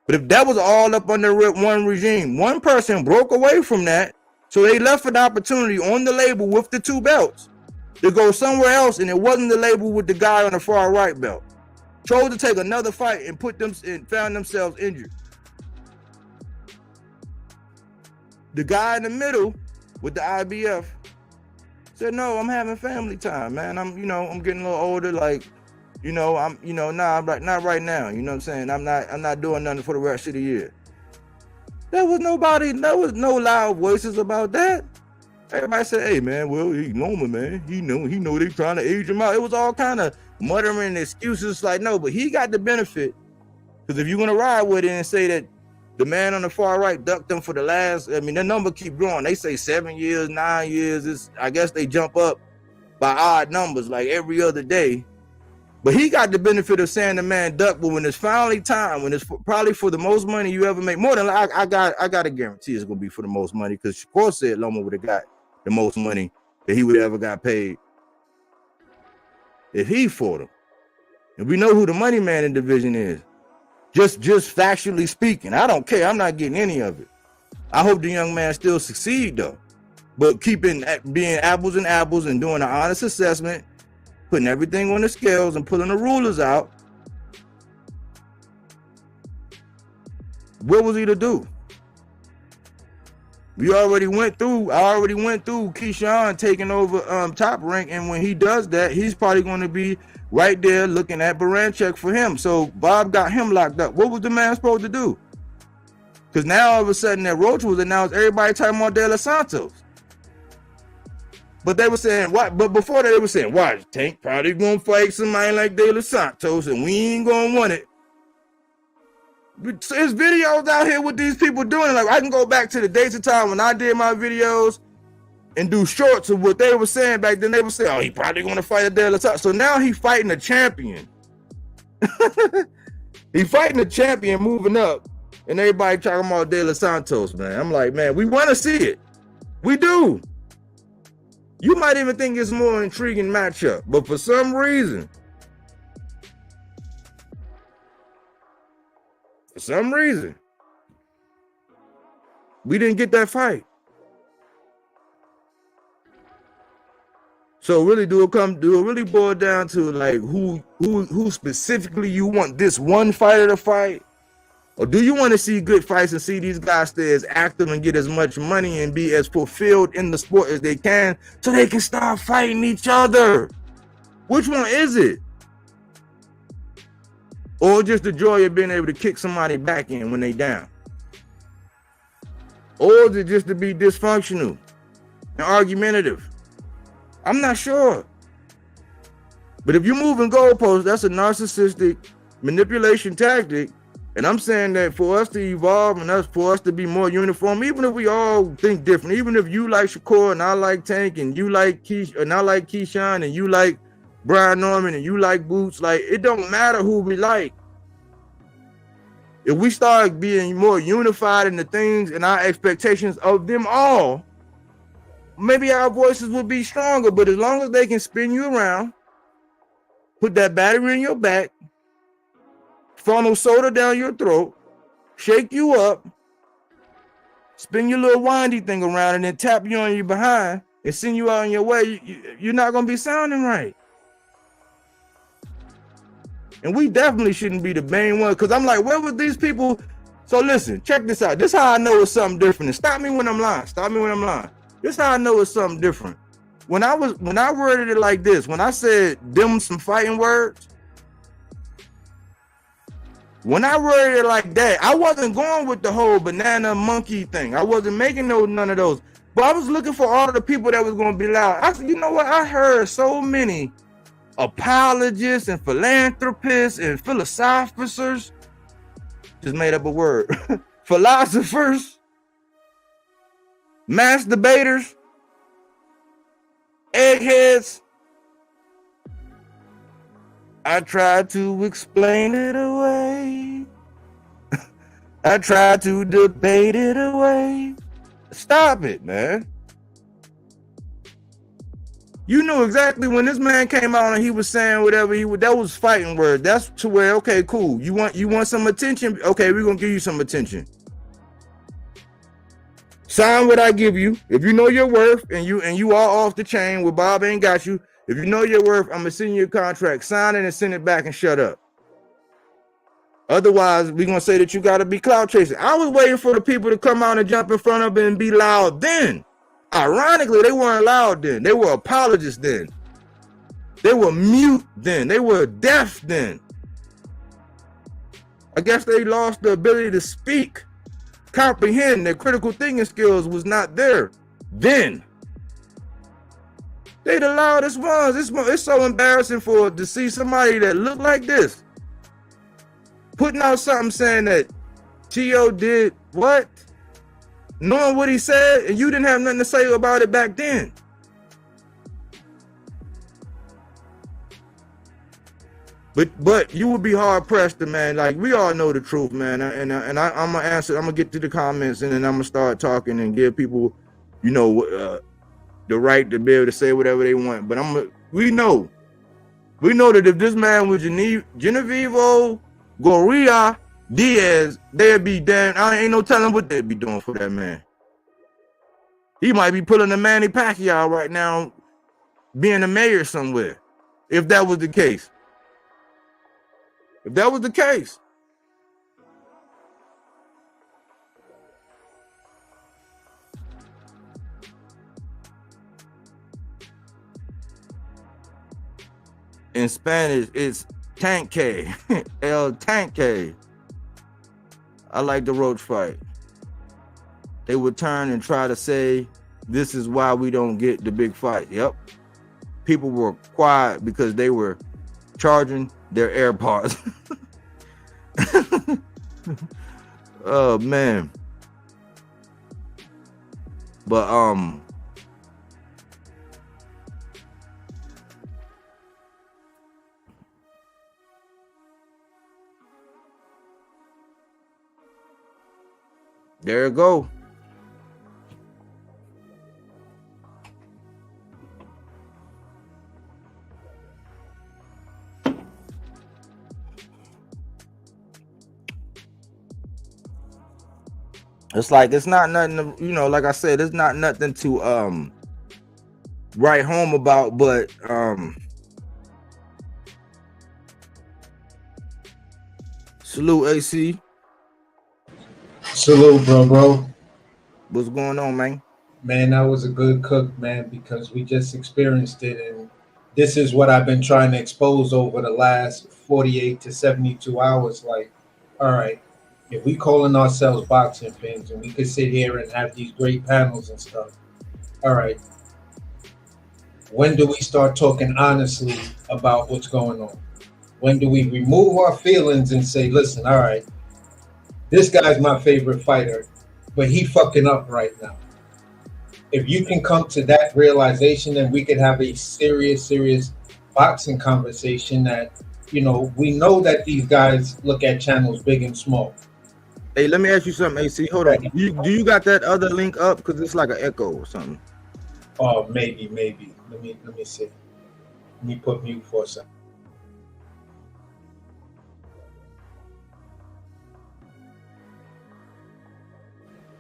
But if that was all up under one regime, one person broke away from that, so they left an opportunity on the label with the 2 belts to go somewhere else, and it wasn't the label with the guy on the far right belt. Chose to take another fight and found themselves injured. The guy in the middle with the IBF said, "No, I'm having family time, man. I'm getting a little older. Like, not right now. You know what I'm saying? I'm not doing nothing for the rest of the year." There was no loud voices about that. Everybody said, "Hey, man, well, he normal, man. He know they trying to age him out." It was all kind of muttering excuses, like, no, but he got the benefit. Because if you're going to ride with it and say that the man on the far right ducked them for the last, the number keep growing. They say 7 years, 9 years. I guess they jump up by odd numbers like every other day. But he got the benefit of saying the man ducked, but when it's finally time, when it's probably for the most money you ever make, more than I got to guarantee it's going to be for the most money, because Shakur said Loma would have got the most money that he would ever got paid if he fought him. And we know who the money man in the division is. Just factually speaking, I don't care. I'm not getting any of it. I hope the young man still succeed though. But being apples and apples and doing an honest assessment, putting everything on the scales and pulling the rulers out. What was he to do? I already went through Keyshawn taking over Top Rank, and when he does that, he's probably going to be right there looking at Baranchek for him. So Bob got him locked up. What was the man supposed to do? Because now all of a sudden that Roach was announced, everybody talking about De Los Santos. But they were saying, what? But before that, they were saying, watch, Tank probably gonna fight somebody like De Los Santos, and we ain't gonna want it. But there's videos out here with these people doing. Like, I can go back to the days of time when I did my videos and do shorts of what they were saying back then. They were saying, oh, he probably gonna fight a De Los Santos. So now he fighting a champion. He fighting a champion moving up. And everybody talking about De Los Santos, man. I'm like, man, we want to see it. We do. You might even think it's more intriguing matchup, but for some reason, we didn't get that fight. So really, do it really boil down to like who specifically you want this one fighter to fight? Or do you want to see good fights and see these guys stay as active and get as much money and be as fulfilled in the sport as they can so they can start fighting each other? Which one is it? Or just the joy of being able to kick somebody back in when they down? Or is it just to be dysfunctional and argumentative? I'm not sure. But if you're moving goalposts, that's a narcissistic manipulation tactic. And I'm saying that for us to evolve and for us to be more uniform, even if we all think different, even if you like Shakur and I like Tank and you like and I like Keyshawn and you like Brian Norman and you like Boots, like it don't matter who we like. If we start being more unified in the things and our expectations of them all, maybe our voices will be stronger. But as long as they can spin you around, put that battery in your back, funnel soda down your throat, shake you up, spin your little windy thing around, and then tap you on your behind and send you out on your way, you're not going to be sounding right. And we definitely shouldn't be the main one, because I'm like, where were these people? So listen, check this out. This is how I know it's something different. And stop me when I'm lying. This is how I know it's something different. When I worded it like this, when I said them some fighting words, when I worded it like that, I wasn't going with the whole banana monkey thing. I wasn't making none of those. But I was looking for all of the people that was going to be loud. I said, you know what? I heard so many apologists and philanthropists and philosophers, just made up a word, philosophers, mass debaters, eggheads. I tried to explain it away. I tried to debate it away. Stop it, man. You knew exactly when this man came out and he was saying whatever that was fighting words. That's to where, okay, cool. You want some attention? Okay, we're gonna give you some attention. Sign what I give you. If you know your worth and you are off the chain where Bob ain't got you, if you know your worth, I'm gonna send you a contract. Sign it and send it back and shut up. Otherwise, we're gonna say that you gotta be clout chasing. I was waiting for the people to come out and jump in front of it and be loud then. Ironically, they weren't loud then. They were apologists then. They were mute then. They were deaf then. I guess they lost the ability to speak, comprehend. Their critical thinking skills was not there then. They the loudest ones. It's so embarrassing to see somebody that looked like this putting out something saying that T.O. did what? Knowing what he said, and you didn't have nothing to say about it back then. But you would be hard pressed to, man. Like, we all know the truth, man. And I'm gonna answer. I'm gonna get to the comments, and then I'm gonna start talking and give people, the right to be able to say whatever they want. But we know that if this man was Genovevo, Gorila, Diaz, they'd be damn. I ain't no telling what they'd be doing for that man. He might be pulling a Manny Pacquiao right now, being a mayor somewhere, if that was the case. If that was the case. In Spanish, it's Tanque, El Tanque. I like the Roach fight. they would turn and try to say, this is why we don't get the big fight. Yep. People were quiet because they were charging their AirPods. Oh man. But there you go. It's like it's not nothing to, you know, like I said, it's not nothing to write home about, but salute AC. Salute, bro. What's going on, man? Man, that was a good cook, man, because we just experienced it. And this is what I've been trying to expose over the last 48 to 72 hours. Like, all right, if we calling ourselves boxing fans and we could sit here and have these great panels and stuff, all right, when do we start talking honestly about what's going on? When do we remove our feelings and say, listen, all right, this guy's my favorite fighter, but he fucking up right now. If you can come to that realization, then we could have a serious boxing conversation that, you know, we know that these guys look at channels big and small. Hey, let me ask you something, AC. Hold on. Do you got that other link up? Because it's like an echo or something. Oh, maybe. Let me see. Let me put mute for a second.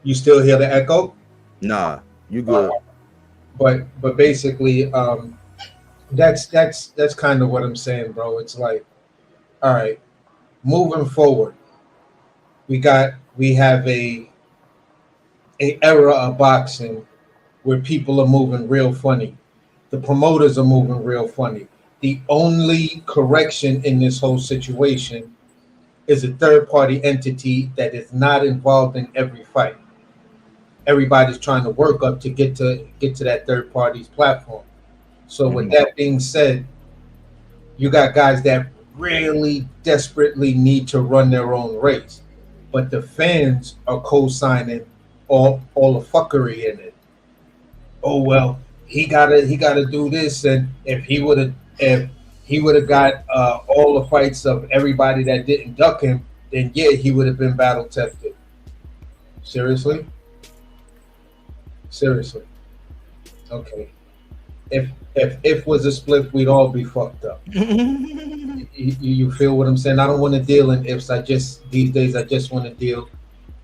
You still hear the echo? Nah, you good. But basically, that's kind of what I'm saying, bro. It's like, all right, moving forward, we have a era of boxing where people are moving real funny. The promoters are moving real funny. The only correction in this whole situation is a third-party entity that is not involved in every fight. Everybody's trying to work up to get to that third party's platform. So with that being said, you got guys that really desperately need to run their own race, but the fans are co-signing all the fuckery in it. Oh well, he gotta do this, and if he would have got all the fights of everybody that didn't duck him, then yeah, he would have been battle tested. Seriously. Okay. If was a split, we'd all be fucked up. You feel what I'm saying? I don't want to deal in ifs. These days I just want to deal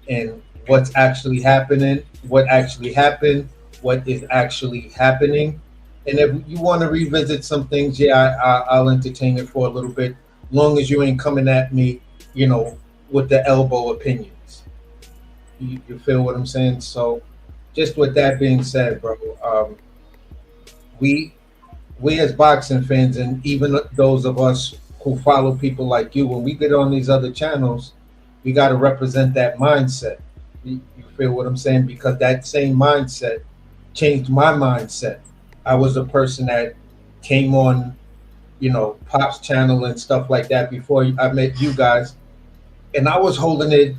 in what's actually happening, what actually happened, what is actually happening. And if you want to revisit some things, yeah, I'll entertain it for a little bit, long as you ain't coming at me, you know, with the elbow opinions. You feel what I'm saying? So just with that being said, bro, we as boxing fans, and even those of us who follow people like you, when we get on these other channels, we got to represent that mindset. You feel what I'm saying? Because that same mindset changed my mindset. I was a person that came on, you know, Pop's channel and stuff like that before I met you guys, and I was holding it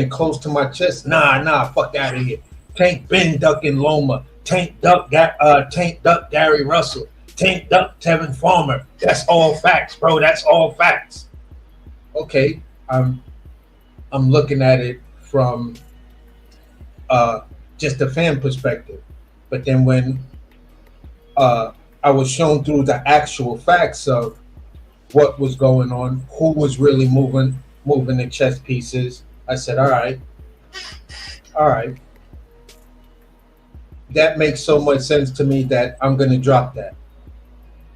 close to my chest. Nah, fuck out of here. Tank Ben ducking Loma. Tank duck Gary Russell. Tank duck Tevin Farmer. That's all facts, bro. That's all facts. Okay, I'm looking at it from just a fan perspective, but then when I was shown through the actual facts of what was going on, who was really moving the chess pieces, I said, all right. That makes so much sense to me that I'm going to drop that.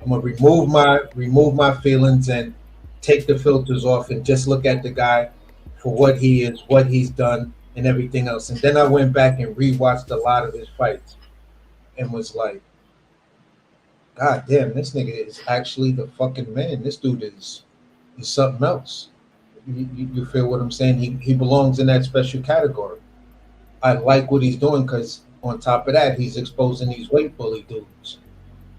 I'm going to remove my feelings and take the filters off and just look at the guy for what he is, what he's done, and everything else. And then I went back and rewatched a lot of his fights and was like, God damn, this nigga is actually the fucking man. This dude is something else. You feel what I'm saying? He belongs in that special category. I like what he's doing because on top of that, he's exposing these weight bully dudes.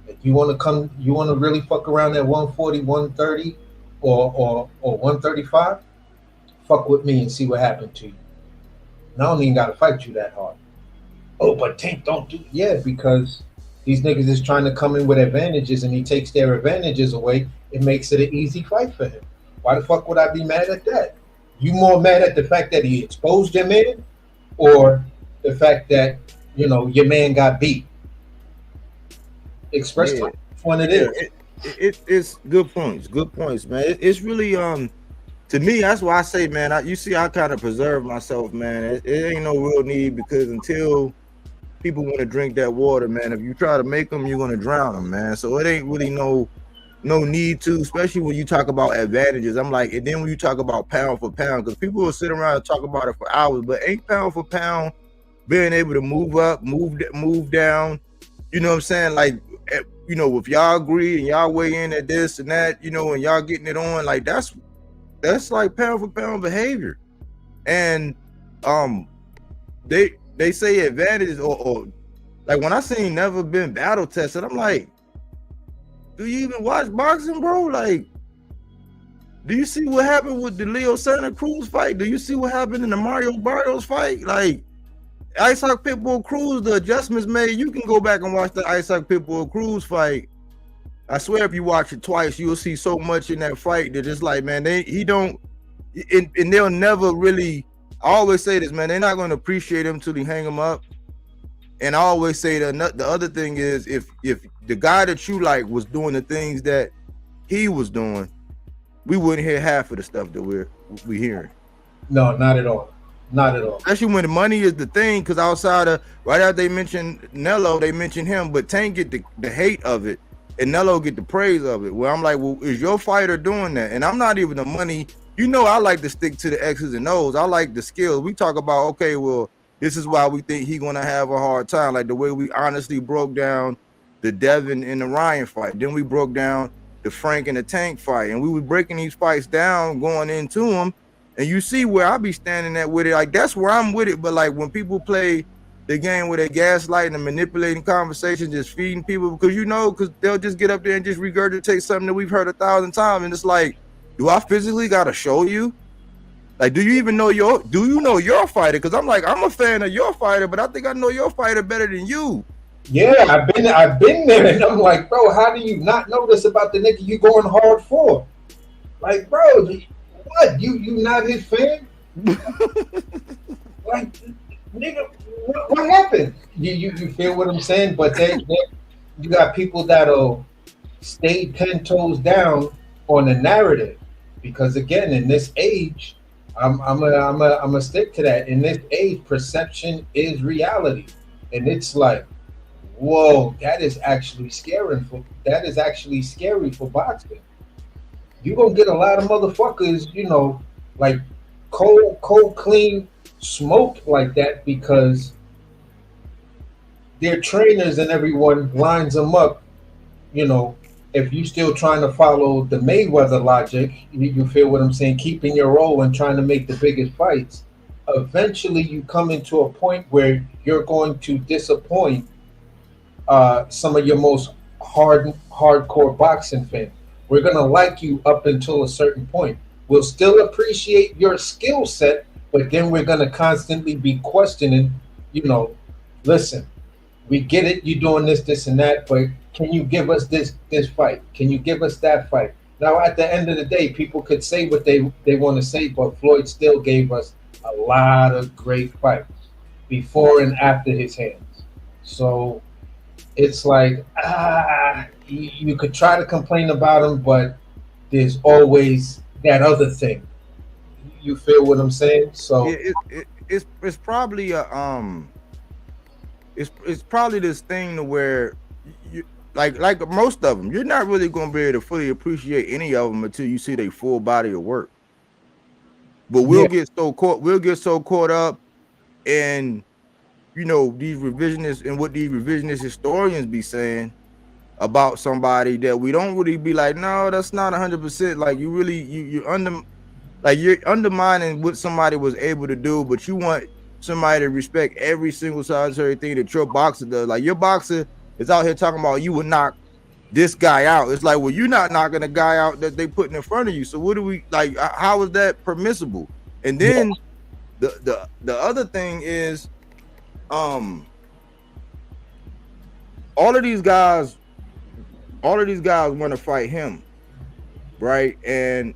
If you want to come, you want to really fuck around at 140, 130, or 135, fuck with me and see what happened to you. And I don't even got to fight you that hard. Oh, but Tank don't do. Yeah, because these niggas is trying to come in with advantages and he takes their advantages away. It makes it an easy fight for him. Why the fuck would I be mad at that? You more mad at the fact that he exposed your man, or the fact that your man got beat? Express Yeah, which one it is. it's good points, man. It's really to me, that's why I say, man. You see, I kind of preserve myself, man. It ain't no real need, because until people want to drink that water, man, if you try to make them, you're gonna drown them, man. So it ain't really no need to, especially when you talk about advantages. I'm like, and then when you talk about pound for pound, because people will sit around and talk about it for hours, but ain't pound for pound being able to move up, move down. You know what I'm saying? Like, if y'all agree and y'all weigh in at this and that, and y'all getting it on, like that's like pound for pound behavior. And they say advantages, or like when I seen never been battle tested, I'm like, do you even watch boxing, bro? Like, do you see what happened with the Leo Santa Cruz fight? Do you see what happened in the Mario Barrios fight? Like, Ice Hawk Pitbull Cruz, the adjustments made. You can go back and watch the Ice Hawk Pitbull Cruz fight. I swear, if you watch it twice, you'll see so much in that fight that it's like, man, he don't, and they'll never really. I always say this, man, they're not going to appreciate him until they hang him up. And I always say that the other thing is, if the guy that you like was doing the things that he was doing, we wouldn't hear half of the stuff that we're hearing. No, not at all. Not at all. Especially when the money is the thing, because outside of, right after they mentioned Nello, they mentioned him, but Tank get the hate of it, and Nello get the praise of it. Where I'm like, well, is your fighter doing that? And I'm not even the money. I like to stick to the X's and O's. I like the skills. We talk about, okay, well, this is why we think he's gonna have a hard time. Like the way we honestly broke down the Devin and the Ryan fight. Then we broke down the Frank and the Tank fight, and we were breaking these fights down, going into them. And you see where I be standing at with it. Like, that's where I'm with it. But like when people play the game where they're gaslighting and manipulating conversations, just feeding people, because they'll just get up there and just regurgitate something that we've heard 1,000 times. And it's like, do I physically gotta show you? Like, do you know your fighter? Because I'm like, I'm a fan of your fighter, but I think I know your fighter better than you. Yeah, I've been there, and I'm like, bro, how do you not know this about the nigga you going hard for? Like, bro, what? You not his fan? Like, nigga, what happened? You feel what I'm saying? But then you got people that'll stay 10 toes down on the narrative, because again, in this age, I'm a stick to that. In this age, perception is reality, and it's like, whoa, that is actually scary for boxing. You're gonna get a lot of motherfuckers, like cold, clean, smoked like that, because their trainers and everyone lines them up. If you still trying to follow the Mayweather logic, you feel what I'm saying, keeping your role and trying to make the biggest fights, eventually you come into a point where you're going to disappoint some of your most hardcore boxing fans. We're gonna like you up until a certain point. We'll still appreciate your skill set, but then we're gonna constantly be questioning. Listen, we get it. You're doing this, and that, but can you give us this fight? Can you give us that fight? Now, at the end of the day, people could say what they want to say, but Floyd still gave us a lot of great fights before and after his hands. So it's like, you could try to complain about him, but there's always that other thing. You feel what I'm saying? So it's probably it's probably this thing to where you, like most of them, you're not really going to be able to fully appreciate any of them until you see their full body of work. But we'll get so caught up in these revisionists and what these revisionist historians be saying about somebody that we don't really be like, no, that's not 100%. Like you're undermining what somebody was able to do, but you want somebody to respect every single solitary thing that your boxer does. Like your boxer is out here talking about you would knock this guy out. It's like, well, you're not knocking a guy out that they putting in front of you. So what do we like? How is that permissible? And then the other thing is, all of these guys want to fight him, right? And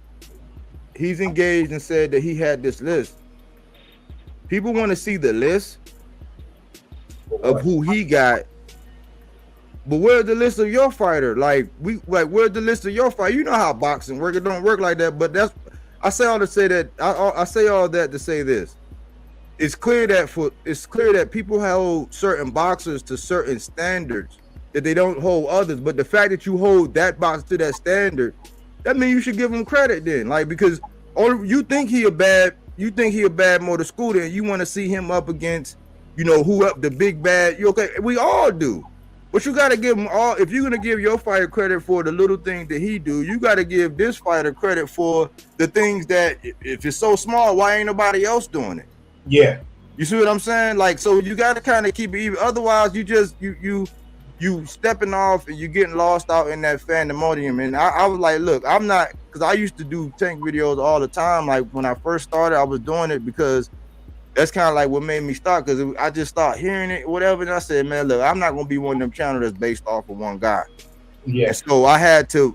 he's engaged and said that he had this list. People want to see the list of who he got. But where's the list of your fighter? Where's the list of your fighter? You know how boxing work. It don't work like that. But I say all that to say this. It's clear that people hold certain boxers to certain standards that they don't hold others. But the fact that you hold that boxer to that standard, that means you should give him credit then. Like, because you think he a bad motor scooter and you want to see him up against, who up the big bad. You okay? We all do. But you got to give him all. If you're going to give your fighter credit for the little things that he do, you got to give this fighter credit for the things that, if it's so small, why ain't nobody else doing it? Yeah. You see what I'm saying? Like, so you got to kind of keep it even. Otherwise, you just, you stepping off and you getting lost out in that pandemonium. And I was like, look, I'm not, because I used to do tank videos all the time. Like when I first started, I was doing it because that's kind of like what made me start, because I just started hearing it, whatever. And I said, man, look, I'm not gonna be one of them channels that's based off of one guy. Yeah. And so I had to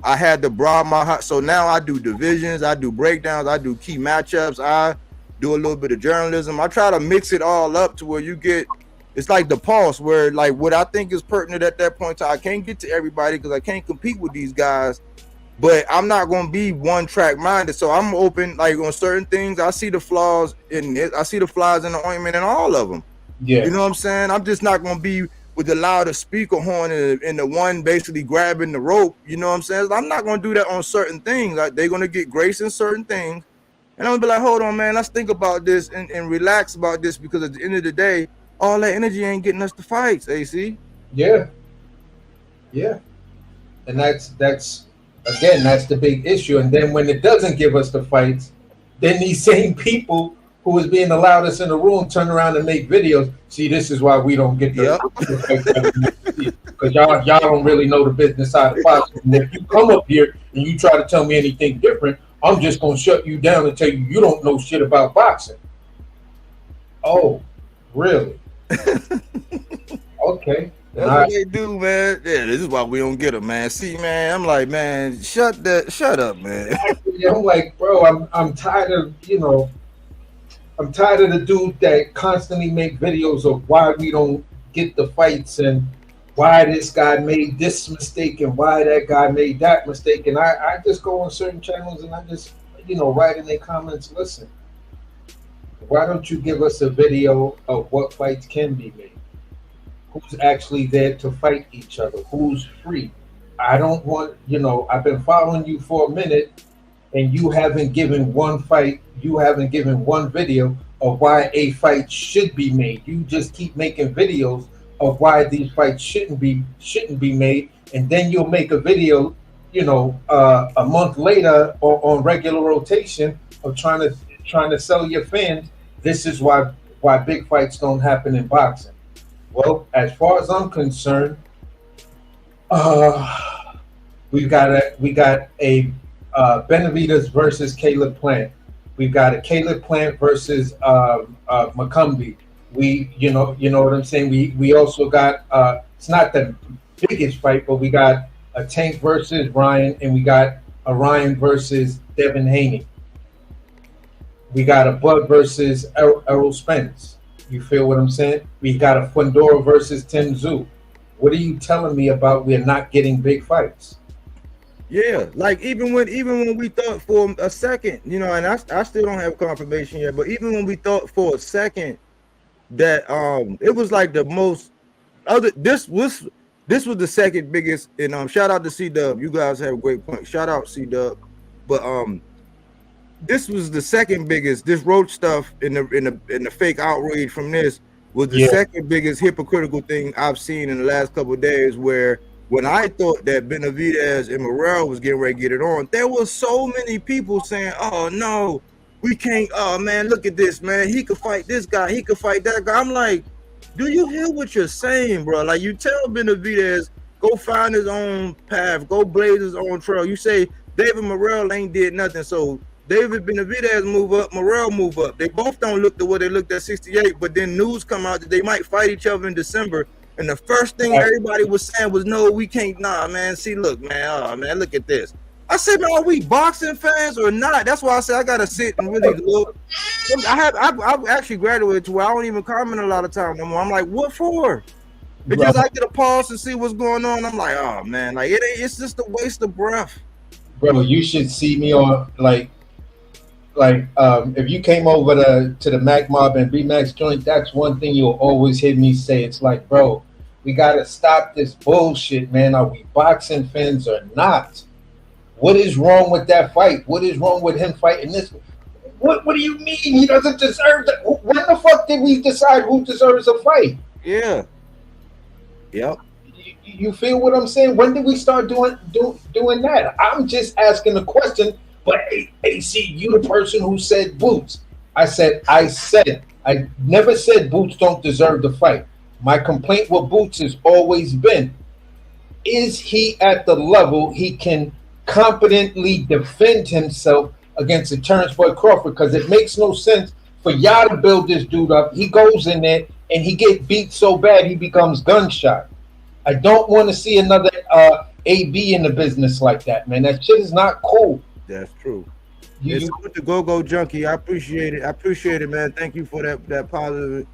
broaden my heart. So now I do divisions, I do breakdowns, I do key matchups, I do a little bit of journalism. I try to mix it all up to where you get, it's like the pulse, where like what I think is pertinent at that point in time. I can't get to everybody because I can't compete with these guys. But I'm not going to be one track minded. So I'm open, like on certain things. I see the flaws in it. I see the flies in the ointment in all of them. Yeah. You know what I'm saying? I'm just not going to be with the loudest speaker horn and the one basically grabbing the rope. You know what I'm saying? I'm not going to do that on certain things. Like they're going to get grace in certain things. And I'm going to be like, hold on, man, let's think about this and relax about this, because at the end of the day, all that energy ain't getting us to fights, AC. Yeah. Yeah. And that's the big issue. And then when it doesn't give us the fights, then these same people who is being the loudest in the room turn around and make videos. See, this is why we don't get the because y'all don't really know the business side of boxing. And if you come up here and you try to tell me anything different, I'm just gonna shut you down and tell you don't know shit about boxing. Oh, really? Okay. That's what they do, man. Yeah, this is why we don't get them, man. See, man, I'm like, man, shut up, man. I'm like, bro, I'm tired of, I'm tired of the dude that constantly make videos of why we don't get the fights and why this guy made this mistake and why that guy made that mistake. And I just go on certain channels and I just, write in their comments, listen, why don't you give us a video of what fights can be made? Who's actually there to fight each other? Who's free? I don't want, I've been following you for a minute and you haven't given one fight, you haven't given one video of why a fight should be made. You just keep making videos of why these fights shouldn't be made, and then you'll make a video, a month later or on regular rotation of trying to sell your fans. This is why big fights don't happen in boxing. Well, as far as I'm concerned, we got a Benavidez versus Caleb Plant. We've got a Caleb Plant versus McCumbee. You know what I'm saying. We also got it's not the biggest fight, but we got a Tank versus Ryan, and we got a Ryan versus Devin Haney. We got a Bud versus Errol Spence. You feel what I'm saying? We got a Fundora versus Tim Tszyu. What are you telling me about we're not getting big fights? Yeah, like even when we thought for a second, and I still don't have confirmation yet, but even when we thought for a second that it was like the most other this was the second biggest, and shout out to C-Dub. You guys have a great point. Shout out C-Dub. But this was the second biggest. This roach stuff in the fake outrage from this was the second biggest hypocritical thing I've seen in the last couple of days. Where when I thought that Benavidez and Morrell was getting ready to get it on, there was so many people saying, "Oh no, we can't. Oh man, look at this, man. He could fight this guy. He could fight that guy. I'm like, do you hear what you're saying, bro? Like you tell Benavidez, go find his own path, go blaze his own trail. You say David Morrell ain't did nothing, so David Benavidez move up, Morrell move up. They both don't look the way they looked at 68, but then news come out that they might fight each other in December. And the first thing everybody was saying was, no, we can't. Nah, man. See, look, man. Oh, man, look at this. I said, man, are we boxing fans or not? That's why I said I gotta sit and really look. I've actually graduated to where I don't even comment a lot of time no more. I'm like, what for? It's just I get a pause to see what's going on. I'm like, oh man, like it's just a waste of breath. Bro, you should see me on like if you came over to the Mac Mob and B Max joint, that's one thing you'll always hear me say. It's like, bro, we gotta stop this bullshit, man. Are we boxing fans or not? What is wrong with that fight? What is wrong with him fighting this? What do you mean he doesn't deserve that? When the fuck did we decide who deserves a fight? Yeah. Yep. You feel what I'm saying? When did we start doing that? I'm just asking the question. But AC, you the person who said Boots. I never said Boots don't deserve the fight. My complaint with Boots has always been, is he at the level he can competently defend himself against a Terrence Boyd Crawford? Because it makes no sense for y'all to build this dude up. He goes in there and he get beat so bad he becomes gunshot. I don't want to see another AB in the business like that, man. That shit is not cool. That's true. It's with the Go-Go Junkie. I appreciate it, man. Thank you for that positive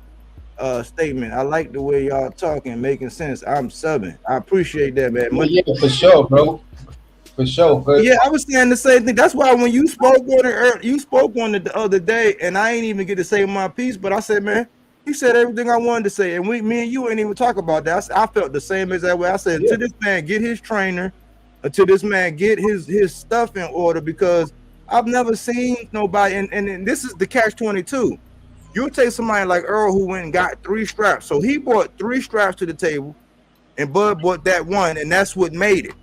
statement. I like the way y'all talking, making sense. I'm subbing. I appreciate that, man. Well, yeah, for sure, bro. For sure. But yeah, I was saying the same thing. That's why when you spoke on it the other day, and I ain't even get to say my piece, but I said, man, you said everything I wanted to say, and me and you ain't even talk about that. I felt the same as that way. I said, until this man get his trainer, until this man get his stuff in order, because I've never seen nobody, and this is the catch-22. You'll take somebody like Earl who went and got 3 straps. So he brought 3 straps to the table, and Bud brought that one, and that's what made it.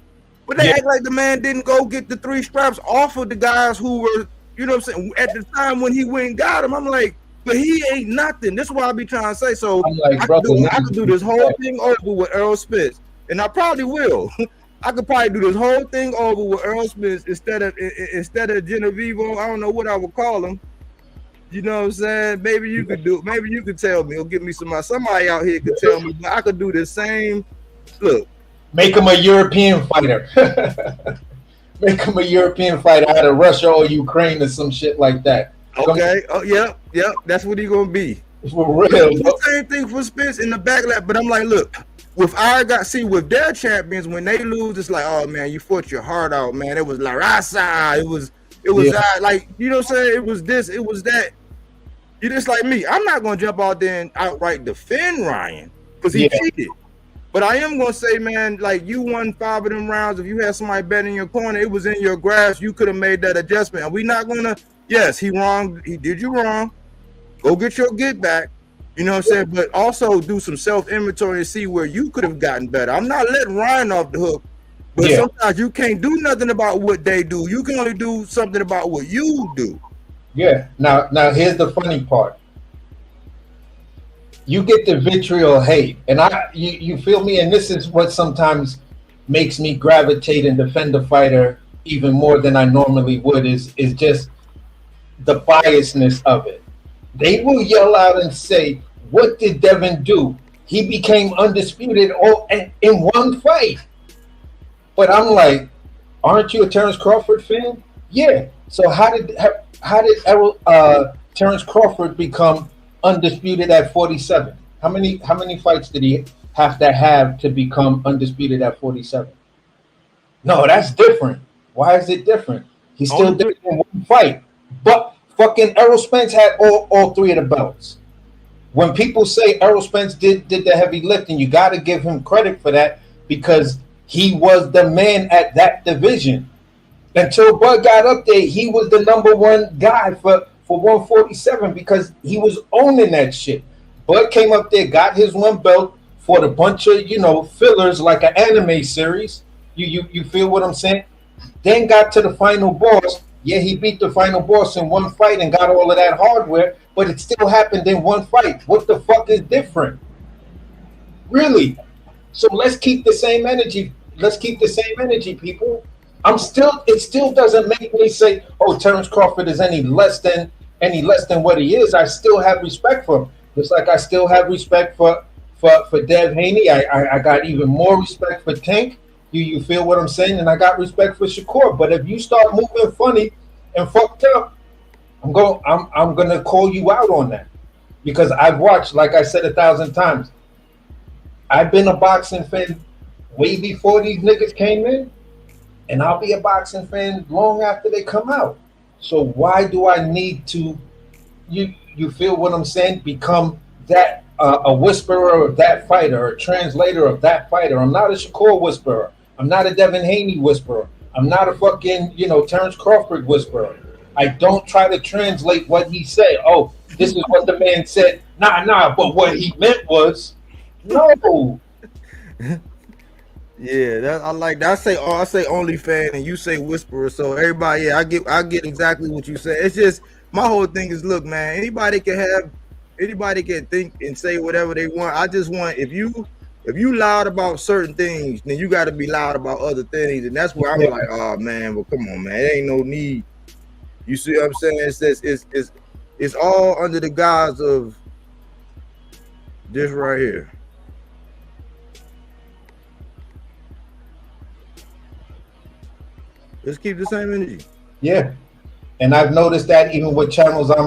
But they act like the man didn't go get the 3 straps off of the guys who were, you know what I'm saying, at the time when he went and got them. I'm like, but he ain't nothing. This is what I be trying to say. So I could do this whole thing over with Earl Spence, and I probably will. I could probably do this whole thing over with Earl Spence instead of Genovevo. I don't know what I would call him. You know what I'm saying? Maybe you could tell me or give me somebody out here could tell me, but I could do the same. Look. Make him a European fighter. Make him a European fighter out of Russia or Ukraine or some shit like that. Okay. Oh, yeah. That's what he gonna be. For real. The same thing for Spence in the backlap, but I'm like, look, with their champions, when they lose, it's like, oh man, you fought your heart out, man. It was La Raza. It was like, you know what I'm saying? It was this, it was that. You're just like me. I'm not gonna jump out there and outright defend Ryan because he cheated. But I am gonna say, man, like you won 5 of them rounds. If you had somebody bet in your corner, it was in your grasp. You could have made that adjustment. And we not gonna. Yes, he wrong. He did you wrong. Go get your get back. You know what I'm saying? But also do some self-inventory and see where you could have gotten better. I'm not letting Ryan off the hook. But sometimes you can't do nothing about what they do. You can only do something about what you do. Yeah. Now here's the funny part. You get the vitriol hate, and you feel me? And this is what sometimes makes me gravitate and defend the fighter even more than I normally would is just the biasness of it. They will yell out and say, what did Devin do? He became undisputed in one fight. But I'm like, aren't you a Terrence Crawford fan? Yeah. So how did Terrence Crawford become undisputed at 47? How many fights did he have to become undisputed at 47? No, that's different. Why is it different? He still did it in one fight. But fucking Errol Spence had all 3 of the belts. When people say Errol Spence did the heavy lifting, you got to give him credit for that because he was the man at that division. Until Bud got up there, he was the #1 guy for 147 because he was owning that shit. Bud came up there, got his 1 belt, fought a bunch of fillers like an anime series. You feel what I'm saying? Then got to the final boss, Yeah, he beat the final boss in one fight and got all of that hardware, but it still happened in one fight. What the fuck is different? Really? So let's keep the same energy. Let's keep the same energy, people. It still doesn't make me say, oh, Terrence Crawford is any less than what he is. I still have respect for him. Just like I still have respect for Dev Haney. I got even more respect for Tank. You feel what I'm saying? And I got respect for Shakur. But if you start moving funny and fucked up, I'm gonna call you out on that. Because I've watched, like I said 1,000 times, I've been a boxing fan way before these niggas came in, and I'll be a boxing fan long after they come out. So why do I need to, you feel what I'm saying, become that a whisperer of that fighter, a translator of that fighter? I'm not a Shakur whisperer. I'm not a Devin Haney whisperer. I'm not a fucking, Terrence Crawford whisperer. I don't try to translate what he said. Oh, this is what the man said. Nah, but what he meant was, no. Yeah, that I like that. I say only fan and you say whisperer. So everybody, yeah, I get exactly what you say. It's just my whole thing is, look, man, anybody can think and say whatever they want. I just want, if you loud about certain things, then you got to be loud about other things, and that's where I'm like, oh man, well come on, man, there ain't no need. You see what I'm saying? It's all under the guise of this right here. Let's keep the same energy. Yeah, and I've noticed that even with channels I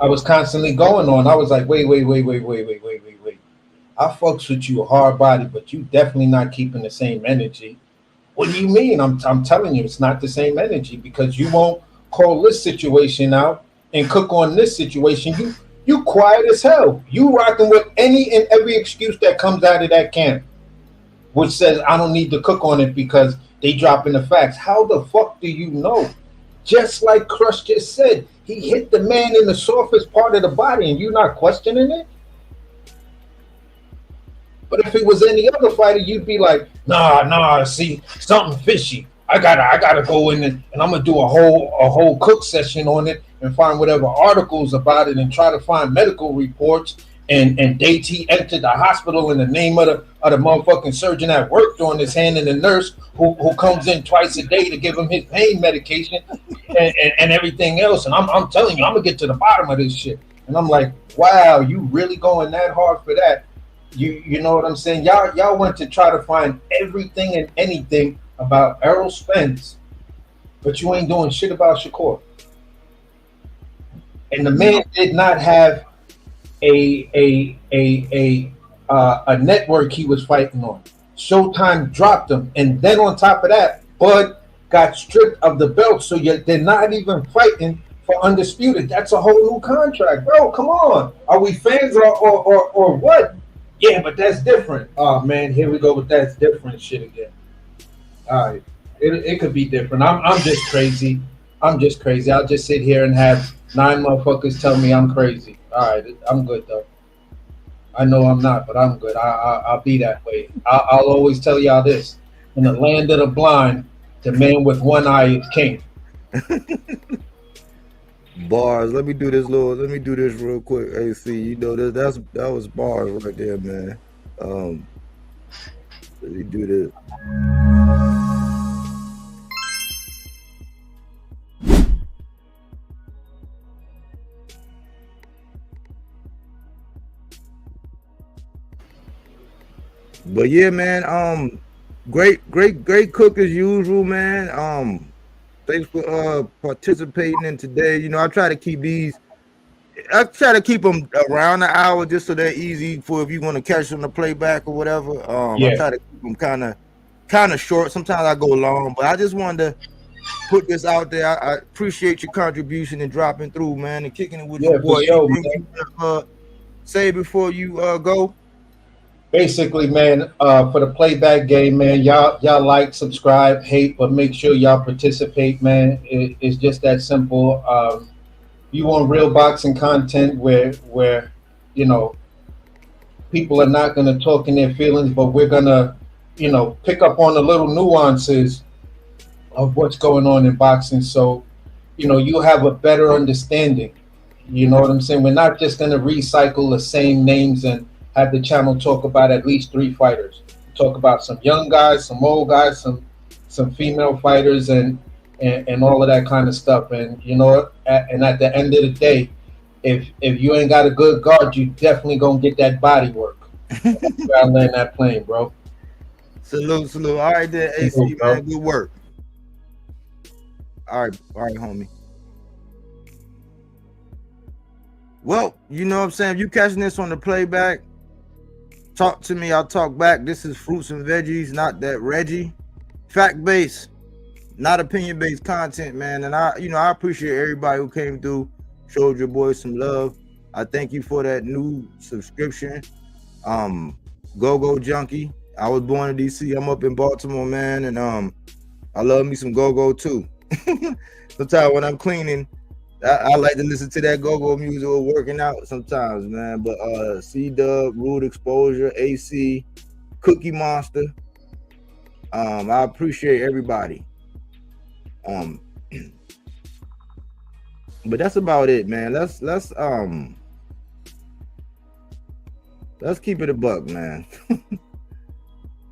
was constantly going on. I was like, wait. I fucks with you a hard body, but you definitely not keeping the same energy. What do you mean? I'm telling you, it's not the same energy, because you won't call this situation out and cook on this situation. You quiet as hell. You rocking with any and every excuse that comes out of that camp, which says I don't need to cook on it because they dropping the facts. How the fuck do you know? Just like Crush just said, he hit the man in the softest part of the body, and you not questioning it. But if it was any other fighter, you'd be like, nah, see, something fishy. I gotta go in and I'm gonna do a whole cook session on it and find whatever articles about it and try to find medical reports and date he entered the hospital in the name of the motherfucking surgeon that worked on his hand and the nurse who comes in twice a day to give him his pain medication and everything else. And I'm telling you, I'm gonna get to the bottom of this shit. And I'm like, wow, you really going that hard for that? You know what I'm saying? Y'all went to try to find everything and anything about Errol Spence, but you ain't doing shit about Shakur. And the man did not have a network he was fighting on. Showtime dropped him, and then on top of that, Bud got stripped of the belt, so they're not even fighting for undisputed. That's a whole new contract, bro. Come on, are we fans or what? Yeah, but that's different. Oh man, here we go with that's different shit again. All right, it could be different. I'm just crazy. I'll just sit here and have 9 motherfuckers tell me I'm crazy. All right, I'm good though. I know I'm not, but I'm good. I'll be that way. I'll always tell y'all this: in the land of the blind, the man with one eye is king. Bars. Let me do this real quick. AC, you know that was bars right there, man. Let me do this. But yeah, man. Great cook as usual, man. Thanks for participating in today. You know, I try to keep them around an hour just so they're easy for if you want to catch them to playback or whatever. I try to keep them kind of short. Sometimes I go long, but I just wanted to put this out there. I appreciate your contribution and dropping through, man, and kicking it with your boy. Say before you go. Basically, man, for the playback game, man, y'all like, subscribe, hate, but make sure y'all participate, man. It's just that simple. You want real boxing content where you know people are not going to talk in their feelings, but we're going to pick up on the little nuances of what's going on in boxing. So, you have a better understanding. You know what I'm saying? We're not just going to recycle the same names and have the channel talk about at least 3 fighters. Talk about some young guys, some old guys, some female fighters, and all of that kind of stuff. And and at the end of the day, if you ain't got a good guard, you definitely gonna get that body work. You gotta land that plane, bro. Salute. All right, there, AC, Salute, bro. man. Good work. All right, homie. Well, you know what I'm saying? If you catching this on the playback, talk to me. I'll talk back. This is Fruits and Veggies, not that Reggie. Fact-based, not opinion-based content, man. And I appreciate everybody who came through, showed your boys some love. I thank you for that new subscription. Go-Go Junkie. I was born in DC. I'm up in Baltimore, man, and I love me some Go-Go too. Sometimes when I'm cleaning, I like to listen to that Go-Go music or working out sometimes, man. But C-Dub, Rude Exposure, AC, Cookie Monster. I appreciate everybody. But that's about it, man. Let's keep it a buck, man.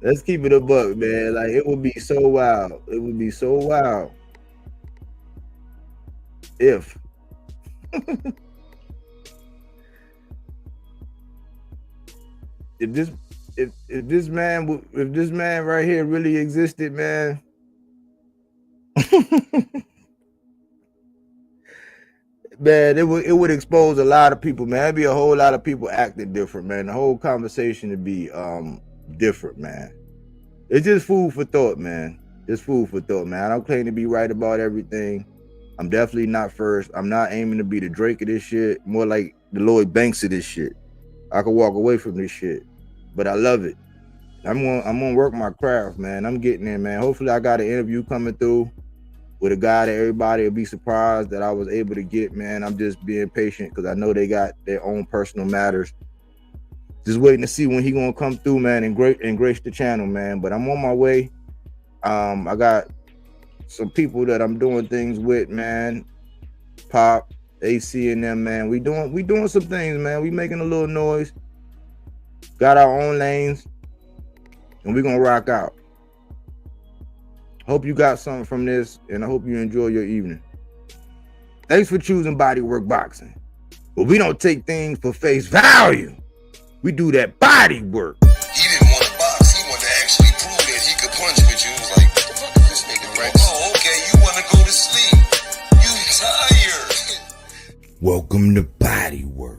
Let's keep it a buck, man. Like, it would be so wild. It would be so wild if if this man right here really existed, man. Man, it would expose a lot of people, man. There'd be a whole lot of people acting different, man. The whole conversation would be different, man. It's just food for thought, man. Just food for thought, man. I don't claim to be right about everything. I'm definitely not first. I'm not aiming to be the Drake of this shit. More like the Lloyd Banks of this shit. I could walk away from this shit, but I love it. I'm gonna work my craft, man. I'm getting in, man. Hopefully I got an interview coming through with a guy that everybody will be surprised that I was able to get, man. I'm just being patient because I know they got their own personal matters. Just waiting to see when he gonna come through, man, and grace the channel, man. But I'm on my way. I got some people that I'm doing things with, man. Pop, AC, and them, man. We doing some things, man. We making a little noise. Got our own lanes, and we gonna rock out. Hope you got something from this, and I hope you enjoy your evening. Thanks for choosing Bodywork Boxing. But we don't take things for face value. We do that body work. He didn't want to box. He wanted to actually prove that he could punch, but you was like, what the fuck is this nigga, right? Oh, okay, you want to go to sleep. You tired. Welcome to Bodywork.